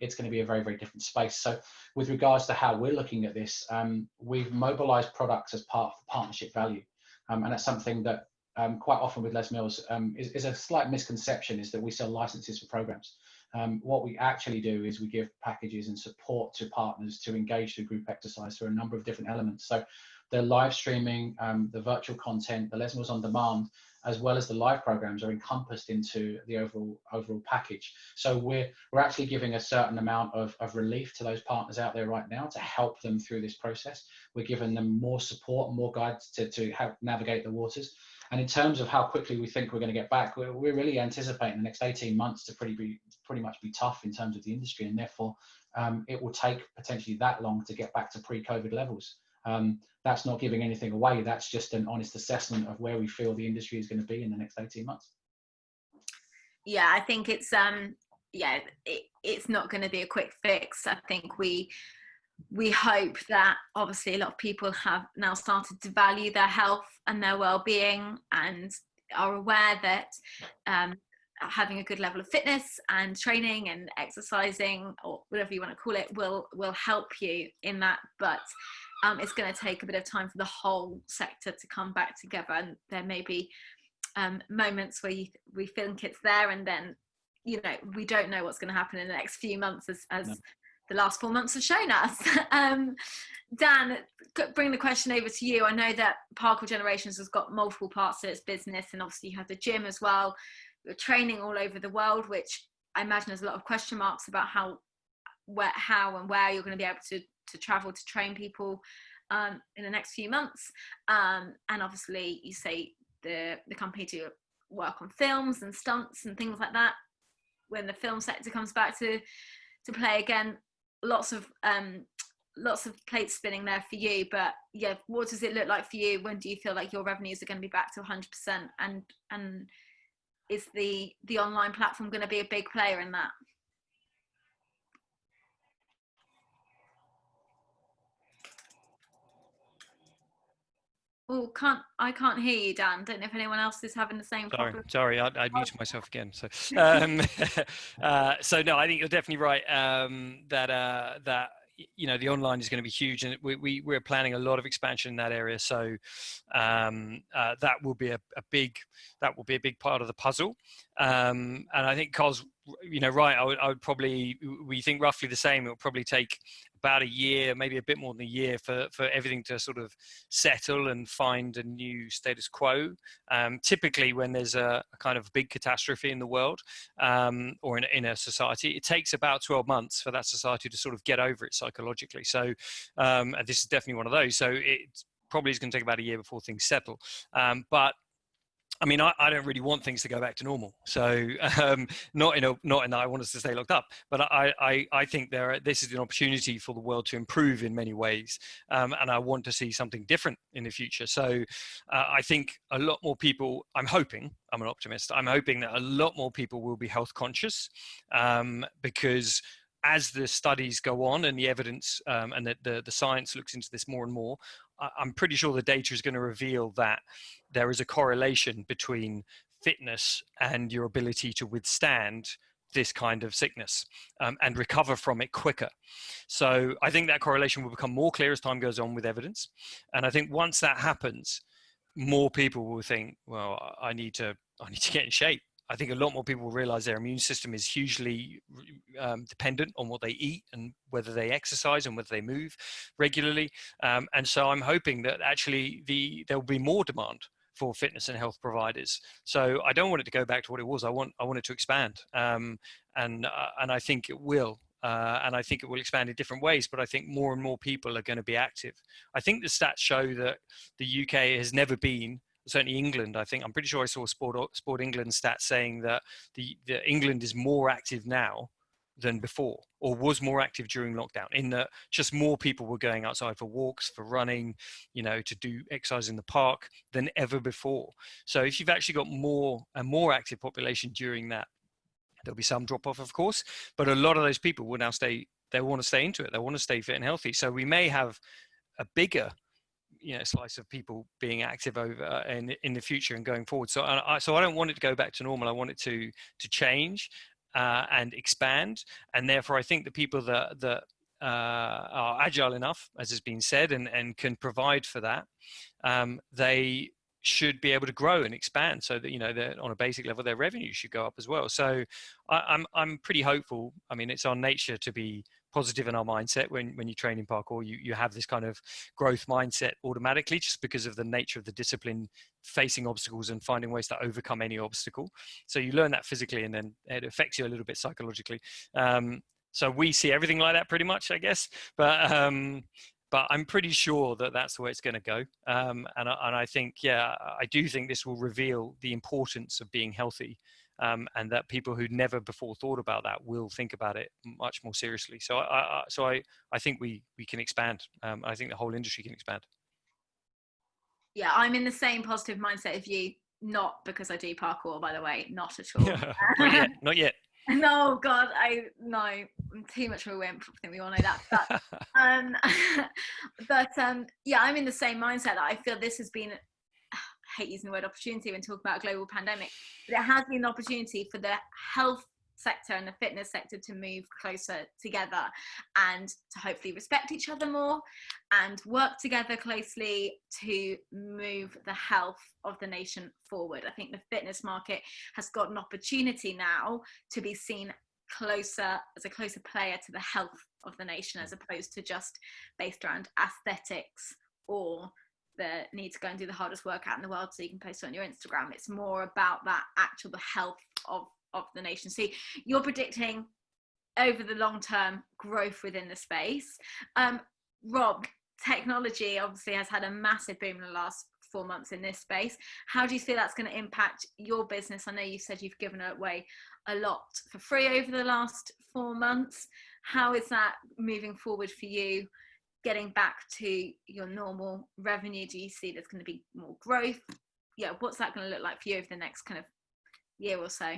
It's going to be a very, very different space. So with regards to how we're looking at this, we've mobilized products as part of the partnership value. And that's something that quite often with Les Mills is a slight misconception, is that we sell licenses for programs. What we actually do is we give packages and support to partners to engage through group exercise through a number of different elements. So the live streaming, the virtual content, the Les Mills on demand, as well as the live programs are encompassed into the overall package. So we're actually giving a certain amount of relief to those partners out there right now to help them through this process. We're giving them more support, more guides to help navigate the waters. And in terms of how quickly we think we're going to get back, we're really anticipating the next 18 months to pretty much be tough in terms of the industry, and therefore it will take potentially that long to get back to pre-COVID levels. That's not giving anything away. That's just an honest assessment of where we feel the industry is going to be in the next 18 months. Yeah, I think it's it's not going to be a quick fix. I think we hope that obviously a lot of people have now started to value their health and their well-being and are aware that having a good level of fitness and training and exercising, or whatever you want to call it, will help you in that. But it's going to take a bit of time for the whole sector to come back together, and there may be moments where we think it's there, and then we don't know what's going to happen in the next few months, as no. The last 4 months have shown us. Dan, bring the question over to you. I know that Parkour Generations has got multiple parts to its business, and obviously you have the gym as well. You're training all over the world, which I imagine there's a lot of question marks about how and where you're going to be able to travel to train people in the next few months. And obviously you say the company do work on films and stunts and things like that. When the film sector comes back to play again, lots of plates spinning there for you. But yeah, what does it look like for you? When do you feel like your revenues are going to be back to 100%? And is the online platform going to be a big player in that? Oh, I can't hear you, Dan. Don't know if anyone else is having the same problem. Sorry, I muted myself again. So, so no, I think you're definitely right. That the online is going to be huge, and we're planning a lot of expansion in that area. So that will be a big part of the puzzle. And I think Carl's right. I would probably, we think roughly the same. It will probably take about a year, maybe a bit more than a year, for everything to sort of settle and find a new status quo. Typically, when there's a kind of big catastrophe in the world, or in a society, it takes about 12 months for that society to sort of get over it psychologically. So, and this is definitely one of those. So it probably is going to take about a year before things settle. But I mean, I don't really want things to go back to normal. So not in that I want us to stay locked up, but I think this is an opportunity for the world to improve in many ways. And I want to see something different in the future. So I think a lot more people, I'm an optimist, I'm hoping that a lot more people will be health conscious, because as the studies go on and the evidence and the science looks into this more and more, I'm pretty sure the data is going to reveal that there is a correlation between fitness and your ability to withstand this kind of sickness, and recover from it quicker. So I think that correlation will become more clear as time goes on with evidence. And I think once that happens, more people will think, well, I need to get in shape. I think a lot more people will realize their immune system is hugely dependent on what they eat and whether they exercise and whether they move regularly. And so I'm hoping that actually there'll be more demand for fitness and health providers. So I don't want it to go back to what it was. I want it to expand. And I think it will. And I think it will expand in different ways, but I think more and more people are going to be active. I think the stats show that the UK has never been, certainly England, I'm pretty sure I saw Sport England stats saying that the England is more active now than before, or was more active during lockdown, in that just more people were going outside for walks, for running, to do exercise in the park than ever before. So if you've actually got a more active population during that, there'll be some drop off, of course, but a lot of those people will now they want to stay into it. They want to stay fit and healthy. So we may have a bigger slice of people being active over in the future and going forward. So I don't want it to go back to normal. I want it to change and expand. And therefore, I think the people that are agile enough, as has been said, and can provide for that, they should be able to grow and expand, so that on a basic level their revenue should go up as well. So I'm pretty hopeful. I mean, it's our nature to be positive in our mindset. When you train in parkour, you have this kind of growth mindset automatically, just because of the nature of the discipline, facing obstacles and finding ways to overcome any obstacle. So you learn that physically, and then it affects you a little bit psychologically. So we see everything like that pretty much, I guess. But I'm pretty sure that that's the way it's going to go. And I think, I do think this will reveal the importance of being healthy, and that people who never before thought about that will think about it much more seriously. So I think we can expand. I think the whole industry can expand. Yeah, I'm in the same positive mindset of you, not because I do parkour, by the way, not at all. Not yet. No, God, I'm too much of a wimp. I think we all know that. But I'm in the same mindset. I feel this has been, I hate using the word opportunity when talking about a global pandemic, but it has been an opportunity for the health sector and the fitness sector to move closer together and to hopefully respect each other more and work together closely to move the health of the nation forward. I think the fitness market has got an opportunity now to be seen as a closer player to the health of the nation, as opposed to just based around aesthetics or the need to go and do the hardest workout in the world so you can post it on your Instagram. It's more about the health of the nation. So you're predicting over the long term growth within the space. Rob, technology obviously has had a massive boom in the last 4 months in this space. How do you feel that's going to impact your business? I know you said you've given away a lot for free over the last 4 months. How is that moving forward for you, getting back to your normal revenue? Do you see there's going to be more growth? What's that going to look like for you over the next kind of year or so?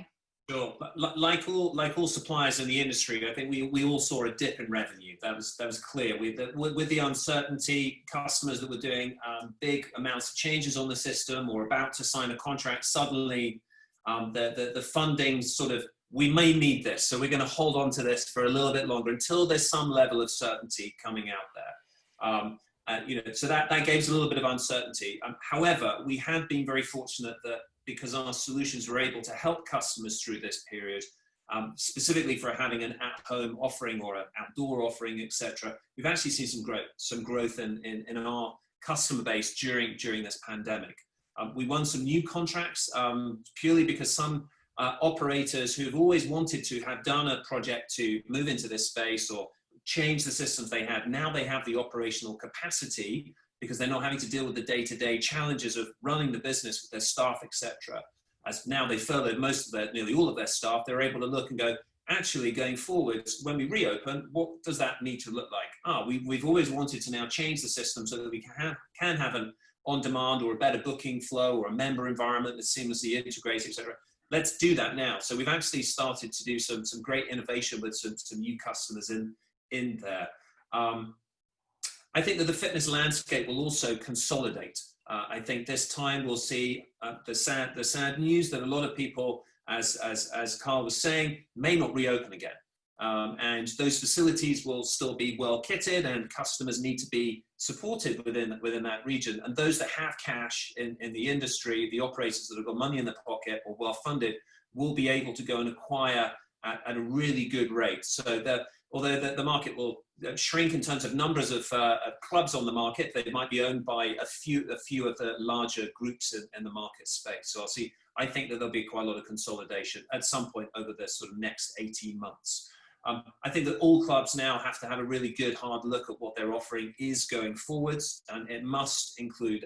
Sure. Like all suppliers in the industry, I think we all saw a dip in revenue. That was clear. With the uncertainty, customers that were doing big amounts of changes on the system or about to sign a contract, suddenly the funding sort of, we may need this, so we're going to hold on to this for a little bit longer until there's some level of certainty coming out there. So that gave us a little bit of uncertainty. However, we have been very fortunate that because our solutions were able to help customers through this period, specifically for having an at-home offering or an outdoor offering, etc. We've actually seen some growth in our customer base during this pandemic. We won some new contracts purely because some operators who've always wanted to have done a project to move into this space or change the systems they had, now they have the operational capacity because they're not having to deal with the day-to-day challenges of running the business with their staff, etc. As now they furloughed nearly all of their staff, they're able to look and go, actually going forward, when we reopen, what does that need to look like? We've always wanted to now change the system so that we can have an on-demand or a better booking flow or a member environment that's seamlessly integrated, etc. Let's do that now. So we've actually started to do some great innovation with some new customers in there. I think that the fitness landscape will also consolidate. I think this time we'll see the sad news that a lot of people, as Carl was saying, may not reopen again. And those facilities will still be well kitted and customers need to be supported within that region. And those that have cash in the industry, the operators that have got money in their pocket or well funded, will be able to go and acquire at a really good rate. So although the market will shrink in terms of numbers of clubs on the market, they might be owned by a few of the larger groups in the market space. So I think that there'll be quite a lot of consolidation at some point over the sort of next 18 months. I think that all clubs now have to have a really good hard look at what their offering is going forwards, and it must include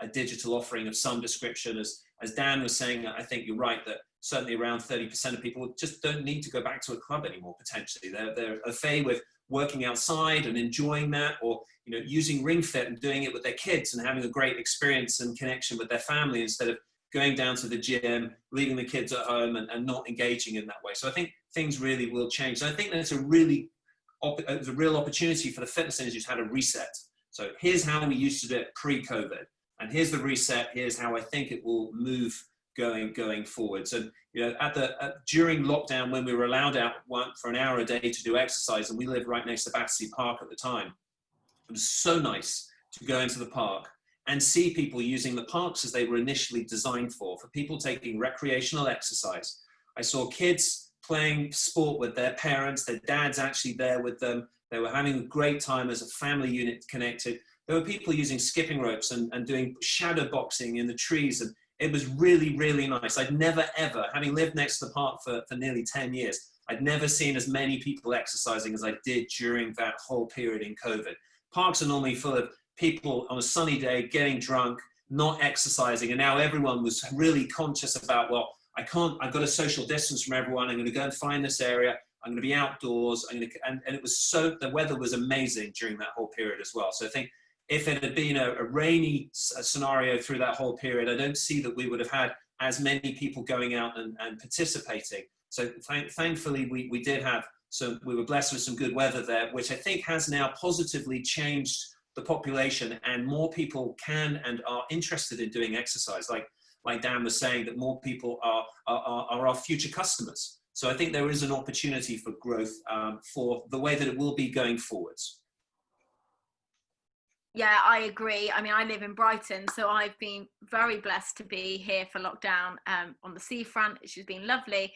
a digital offering of some description. As Dan was saying, I think you're right that certainly around 30% of people just don't need to go back to a club anymore, potentially. They're au fait with working outside and enjoying that, or using Ring Fit and doing it with their kids and having a great experience and connection with their family instead of going down to the gym, leaving the kids at home and not engaging in that way. So I think things really will change. And I think there's a real opportunity for the fitness industry to have a reset. So here's how we used to do it pre-COVID, and here's the reset. Here's how I think it will move going forward. So during lockdown, when we were allowed out for an hour a day to do exercise, and we lived right next to Battersea Park at the time, it was so nice to go into the park and see people using the parks as they were initially designed for people taking recreational exercise. I saw kids playing sport with their parents, their dads actually there with them. They were having a great time as a family unit connected. There were people using skipping ropes and doing shadow boxing in the trees, and it was really, really nice. I'd never ever, having lived next to the park for nearly 10 years, I'd never seen as many people exercising as I did during that whole period in COVID. Parks are normally full of people on a sunny day getting drunk, not exercising, and now everyone was really conscious about, well, I've got a social distance from everyone. I'm going to go and find this area. I'm going to be outdoors. And it was the weather was amazing during that whole period as well. So I think if it had been a rainy scenario through that whole period, I don't see that we would have had as many people going out and participating. So thankfully, we did have we were blessed with some good weather there, which I think has now positively changed the population, and more people can and are interested in doing exercise. Like Dan was saying, that more people are our future customers. So I think there is an opportunity for growth for the way that it will be going forwards. Yeah, I agree. I mean, I live in Brighton, so I've been very blessed to be here for lockdown on the seafront, which has been lovely.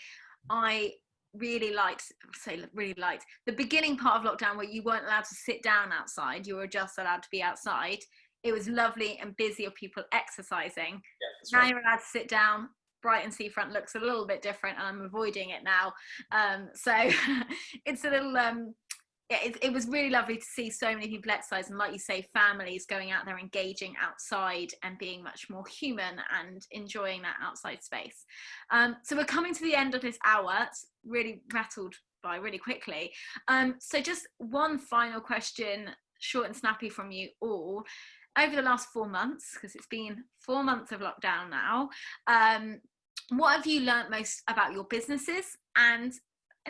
I really liked the beginning part of lockdown where you weren't allowed to sit down outside. You were just allowed to be outside. It was lovely and busy of people exercising. Yeah, now you're allowed to sit down. Brighton seafront looks a little bit different, and I'm avoiding it now. So it's a little... it was really lovely to see so many people exercise, and like you say, families going out there, engaging outside and being much more human and enjoying that outside space. So we're coming to the end of this hour. It's really rattled by really quickly. So just one final question, short and snappy from you all. Over the last 4 months, because it's been 4 months of lockdown now, what have you learnt most about your businesses, and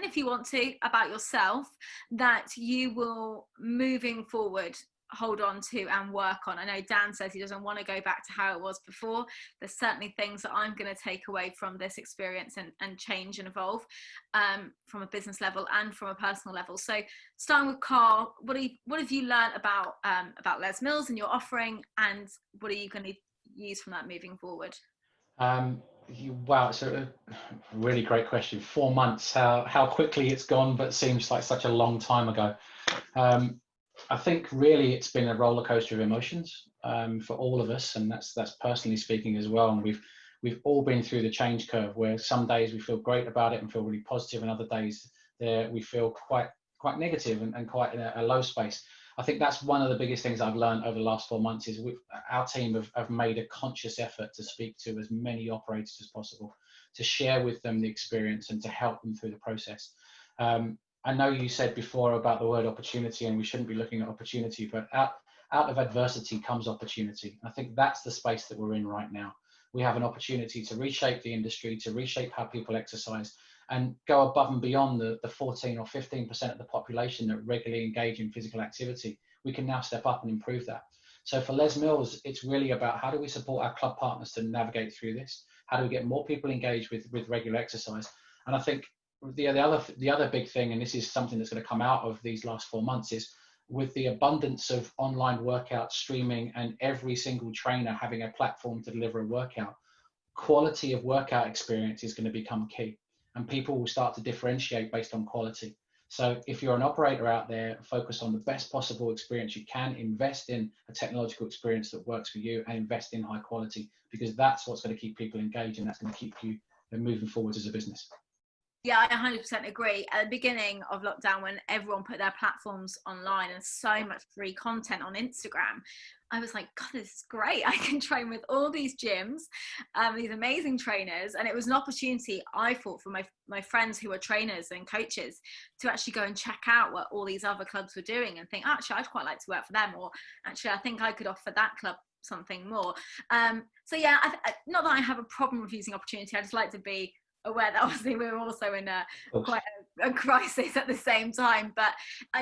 if you want to, about yourself, that you will, moving forward, hold on to and work on? I know Dan says he doesn't want to go back to how it was before. There's certainly things that I'm going to take away from this experience and change and evolve from a business level and from a personal level. So starting with Carl, what have you learned about Les Mills and your offering, and what are you going to use from that moving forward? I Wow, it's a really great question. 4 months, how quickly it's gone, but seems like such a long time ago. I think really it's been a roller coaster of emotions for all of us, and that's personally speaking as well. And we've all been through the change curve, where some days we feel great about it and feel really positive, and other days we feel quite negative and quite in a low space. I think that's one of the biggest things I've learned over the last 4 months is our team have made a conscious effort to speak to as many operators as possible, to share with them the experience and to help them through the process. I know you said before about the word opportunity, and we shouldn't be looking at opportunity, but out of adversity comes opportunity. I think that's the space that we're in right now. We have an opportunity to reshape the industry, to reshape how people exercise, and go above and beyond the 14 or 15% of the population that regularly engage in physical activity. We can now step up and improve that. So for Les Mills, it's really about how do we support our club partners to navigate through this? How do we get more people engaged with regular exercise? And I think the other big thing, and this is something that's going to come out of these last 4 months, is with the abundance of online workout streaming and every single trainer having a platform to deliver a workout, quality of workout experience is going to become key, and people will start to differentiate based on quality. So if you're an operator out there, focus on the best possible experience you can, invest in a technological experience that works for you, and invest in high quality, because that's what's going to keep people engaged, and that's going to keep you moving forwards as a business. Yeah, I 100% agree. At the beginning of lockdown, when everyone put their platforms online and so much free content on Instagram, I was like, God, this is great. I can train with all these gyms, these amazing trainers. And it was an opportunity, I thought, for my friends who are trainers and coaches to actually go and check out what all these other clubs were doing and think, actually, I'd quite like to work for them. Or actually, I think I could offer that club something more. So yeah, not that I have a problem with using opportunity. I just like to be aware that obviously we're also in quite a crisis at the same time, but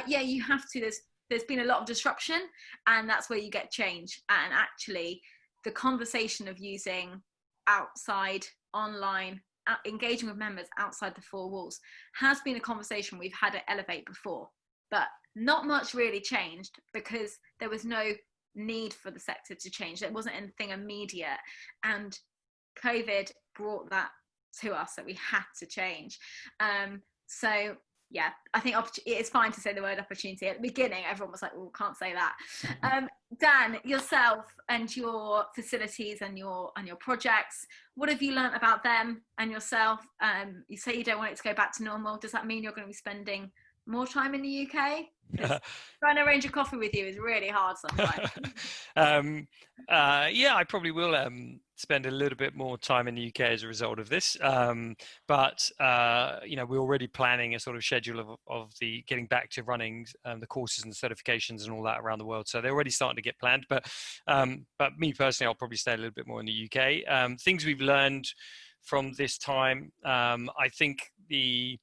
yeah, you have to, there's been a lot of disruption, and that's where you get change. And actually the conversation of using outside online engaging with members outside the four walls has been a conversation we've had at Elevate before, but not much really changed because there was no need for the sector to change. There wasn't anything immediate, and COVID brought that to us that we had to change. So yeah, I think it's fine to say the word opportunity. At the beginning, everyone was like, "Oh, can't say that." Dan, yourself and your facilities and your projects, what have you learned about them and yourself? You say you don't want it to go back to normal. Does that mean you're going to be spending more time in the UK? Trying to arrange a coffee with you is really hard sometimes. Yeah, I probably will spend a little bit more time in the UK as a result of this. But you know, we're already planning a sort of schedule of the getting back to running the courses and certifications and all that around the world. So they're already starting to get planned. But me personally, I'll probably stay a little bit more in the UK. Things we've learned from this time, I think the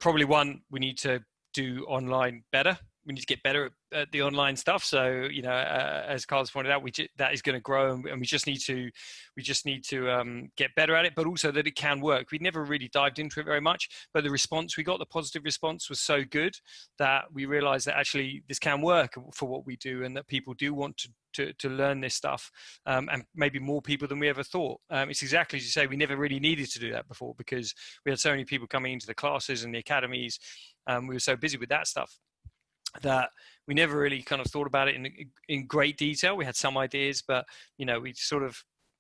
probably one, we need to do online better. We need to get better at the online stuff. So, you know, as Carl's pointed out, that is going to grow, and we just need to get better at it, but also that it can work. We never really dived into it very much, but the response we got, the positive response, was so good that we realized that actually this can work for what we do, and that people do want to learn this stuff, and maybe more people than we ever thought. It's exactly as you say, we never really needed to do that before because we had so many people coming into the classes and the academies. We were so busy with that stuff that we never really kind of thought about it in great detail. We had some ideas, but you know, we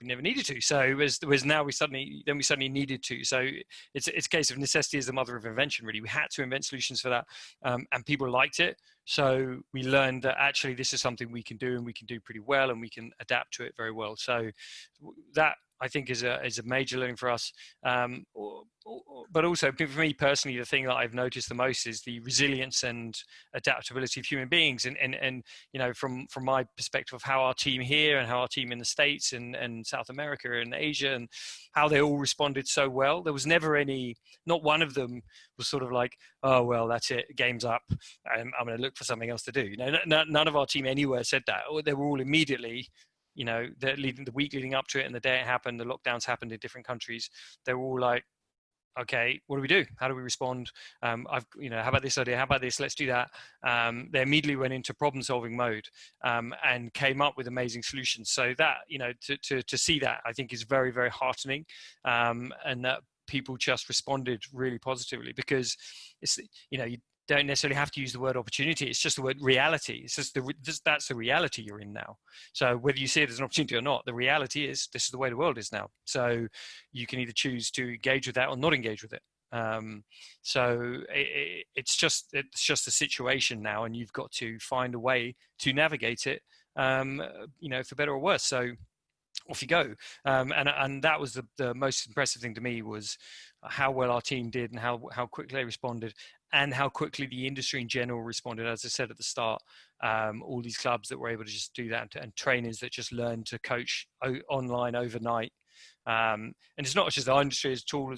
never needed to. So it was now we suddenly needed to. So it's a case of necessity is the mother of invention, really. We had to invent solutions for that, and people liked it. So we learned that actually this is something we can do, and we can do pretty well, and we can adapt to it very well. So that, I think, is a major learning for us. But also for me personally, the thing that I've noticed the most is the resilience and adaptability of human beings. And you know, from my perspective of how our team here and how our team in the States and South America and Asia, and how they all responded so well. There was never not one of them was sort of like, oh, well, that's it, game's up, I'm going to look for something else to do. You know, none of our team anywhere said that. They were all immediately, you know, the week leading up to it and the day it happened, the lockdowns happened in different countries, they were all like, okay, what do we do? How do we respond? How about this idea? How about this? Let's do that. They immediately went into problem-solving mode and came up with amazing solutions. So that, to see that, I think is very, very heartening, and that people just responded really positively, because it's, you don't necessarily have to use the word opportunity. It's just the word reality. It's just that's the reality you're in now. So whether you see it as an opportunity or not, the reality is this is the way the world is now. So you can either choose to engage with that or not engage with it. So it's just a situation now, and you've got to find a way to navigate it, for better or worse. So off you go. And that was the most impressive thing to me, was how well our team did, and how quickly they responded, and how quickly the industry in general responded. As I said at the start, all these clubs that were able to just do that, and trainers that just learned to coach online overnight. And it's not just our industry as tall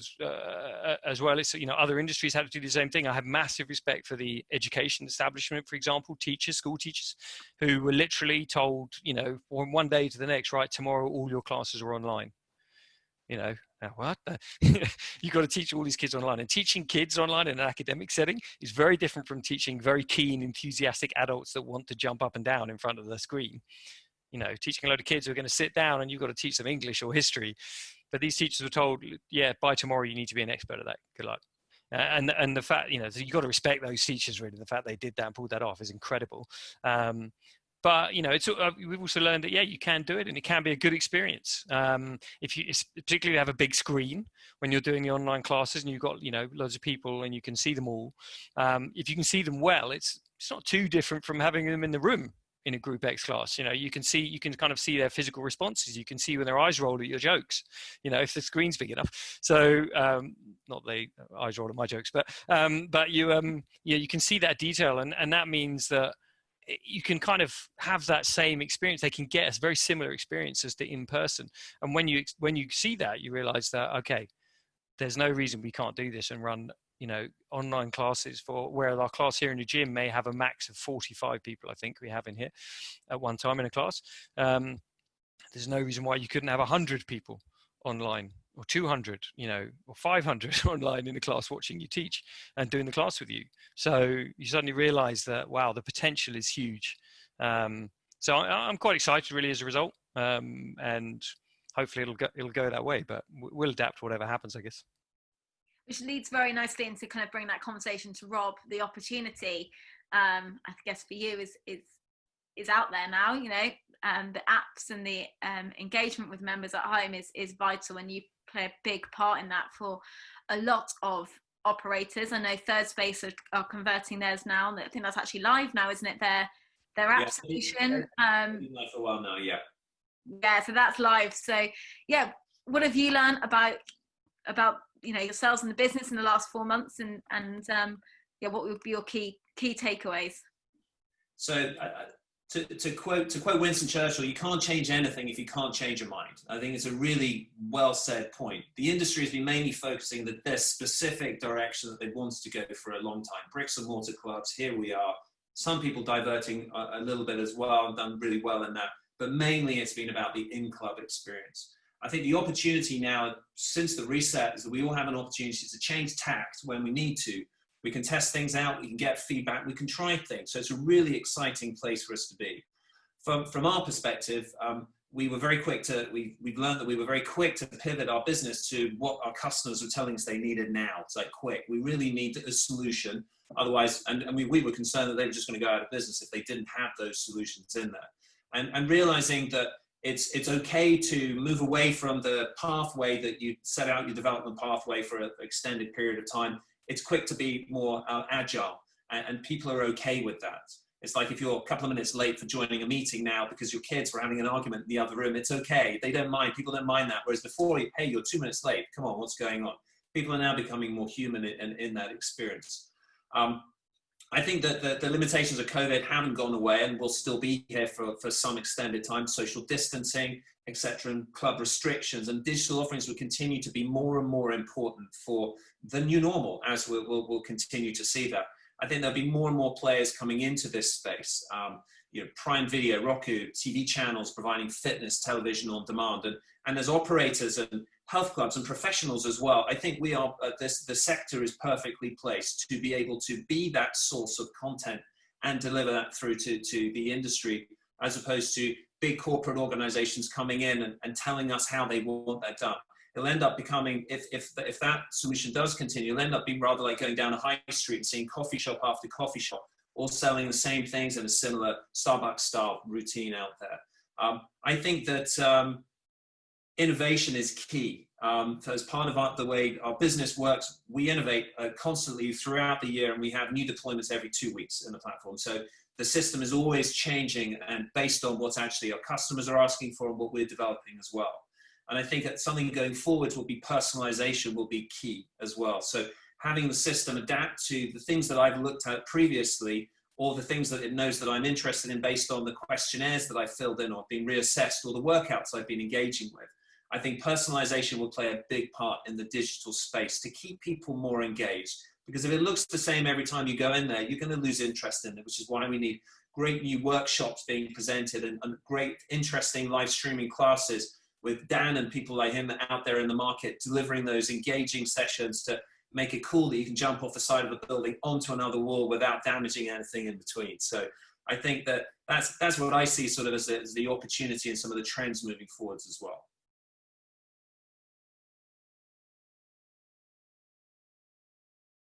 as well. It's, other industries had to do the same thing. I have massive respect for the education establishment, for example, teachers, school teachers, who were literally told, from one day to the next, right, tomorrow all your classes are online. What? You've got to teach all these kids online, and teaching kids online in an academic setting is very different from teaching very keen, enthusiastic adults that want to jump up and down in front of the screen. Teaching a load of kids who are going to sit down, and you've got to teach them English or history. But these teachers were told, yeah, by tomorrow you need to be an expert at that. Good luck. And the fact, so you've got to respect those teachers, really. The fact they did that and pulled that off is incredible. But we've also learned that, yeah, you can do it, and it can be a good experience. If you particularly have a big screen when you're doing the online classes, and you've got loads of people and you can see them all. If you can see them well, it's not too different from having them in the room in a group X class. You can kind of see their physical responses. You can see when their eyes roll at your jokes, if the screen's big enough. So not they eyes roll at my jokes, but you can see that detail, and that means that you can kind of have that same experience. They can get a very similar experience as to in person. And when you see that, you realize that, okay, there's no reason we can't do this and run online classes where our class here in the gym may have a max of 45 people. I think we have in here at one time in a class. There's no reason why you couldn't have 100 people online, or 200, or 500 online in a class watching you teach and doing the class with you. So you suddenly realize that, wow, the potential is huge. So I'm quite excited, really, as a result. And hopefully it'll go that way, but we'll adapt to whatever happens, I guess. Which leads very nicely into kind of bring that conversation to Rob. The opportunity, I guess, for you is out there now. The apps and the engagement with members at home is vital, and you play a big part in that for a lot of operators. I know Third Space are converting theirs now. I think that's actually live now, isn't it? Their app solution. Been live for a while now, yeah. Yeah, so that's live. So yeah, what have you learned about yourselves and the business in the last 4 months, and what would be your key takeaways? So to quote Winston Churchill, you can't change anything if you can't change your mind. I think it's a really well said point. The industry has been mainly focusing that there's specific direction that they wanted to go for a long time. Bricks and mortar clubs, here we are. Some people diverting a little bit as well, and done really well in that. But mainly it's been about the in-club experience. I think the opportunity now, since the reset, is that we all have an opportunity to change tact when we need to. We can test things out, we can get feedback, we can try things. So it's a really exciting place for us to be. From our perspective, we were very quick we've learned that we were very quick to pivot our business to what our customers were telling us they needed now. It's like, quick, we really need a solution. Otherwise, and we were concerned that they were just going to go out of business if they didn't have those solutions in there. And realizing that it's okay to move away from the pathway that you set out, your development pathway for an extended period of time. It's quick to be more agile, and people are okay with that. It's like if you're a couple of minutes late for joining a meeting now because your kids were having an argument in the other room, it's okay. They don't mind. People don't mind that. Whereas before, hey, you're 2 minutes late. Come on, what's going on? People are now becoming more human in that experience. I think that the limitations of COVID haven't gone away and will still be here for some extended time. Social distancing, etc., and club restrictions and digital offerings will continue to be more and more important for the new normal, as we'll continue to see that. I think there'll be more and more players coming into this space. Prime Video, Roku, TV channels providing fitness television on demand, and there's operators and health clubs and professionals as well. I think we are, the sector is perfectly placed to be able to be that source of content and deliver that through to the industry, as opposed to big corporate organizations coming in and telling us how they want that done. It'll end up becoming, if that solution does continue, it'll end up being rather like going down a high street and seeing coffee shop after coffee shop, all selling the same things in a similar Starbucks style routine out there. I think that innovation is key. So as part of the way our business works, we innovate constantly throughout the year, and we have new deployments every 2 weeks in the platform. So the system is always changing and based on what actually our customers are asking for and what we're developing as well. And I think that something going forward will be personalization will be key as well. So having the system adapt to the things that I've looked at previously, or the things that it knows that I'm interested in based on the questionnaires that I filled in or been reassessed, or the workouts I've been engaging with. I think personalization will play a big part in the digital space to keep people more engaged. Because if it looks the same every time you go in there, you're going to lose interest in it, which is why we need great new workshops being presented and great, interesting live streaming classes with Dan and people like him out there in the market, delivering those engaging sessions to make it cool that you can jump off the side of a building onto another wall without damaging anything in between. So I think that that's what I see sort of as the opportunity and some of the trends moving forwards as well.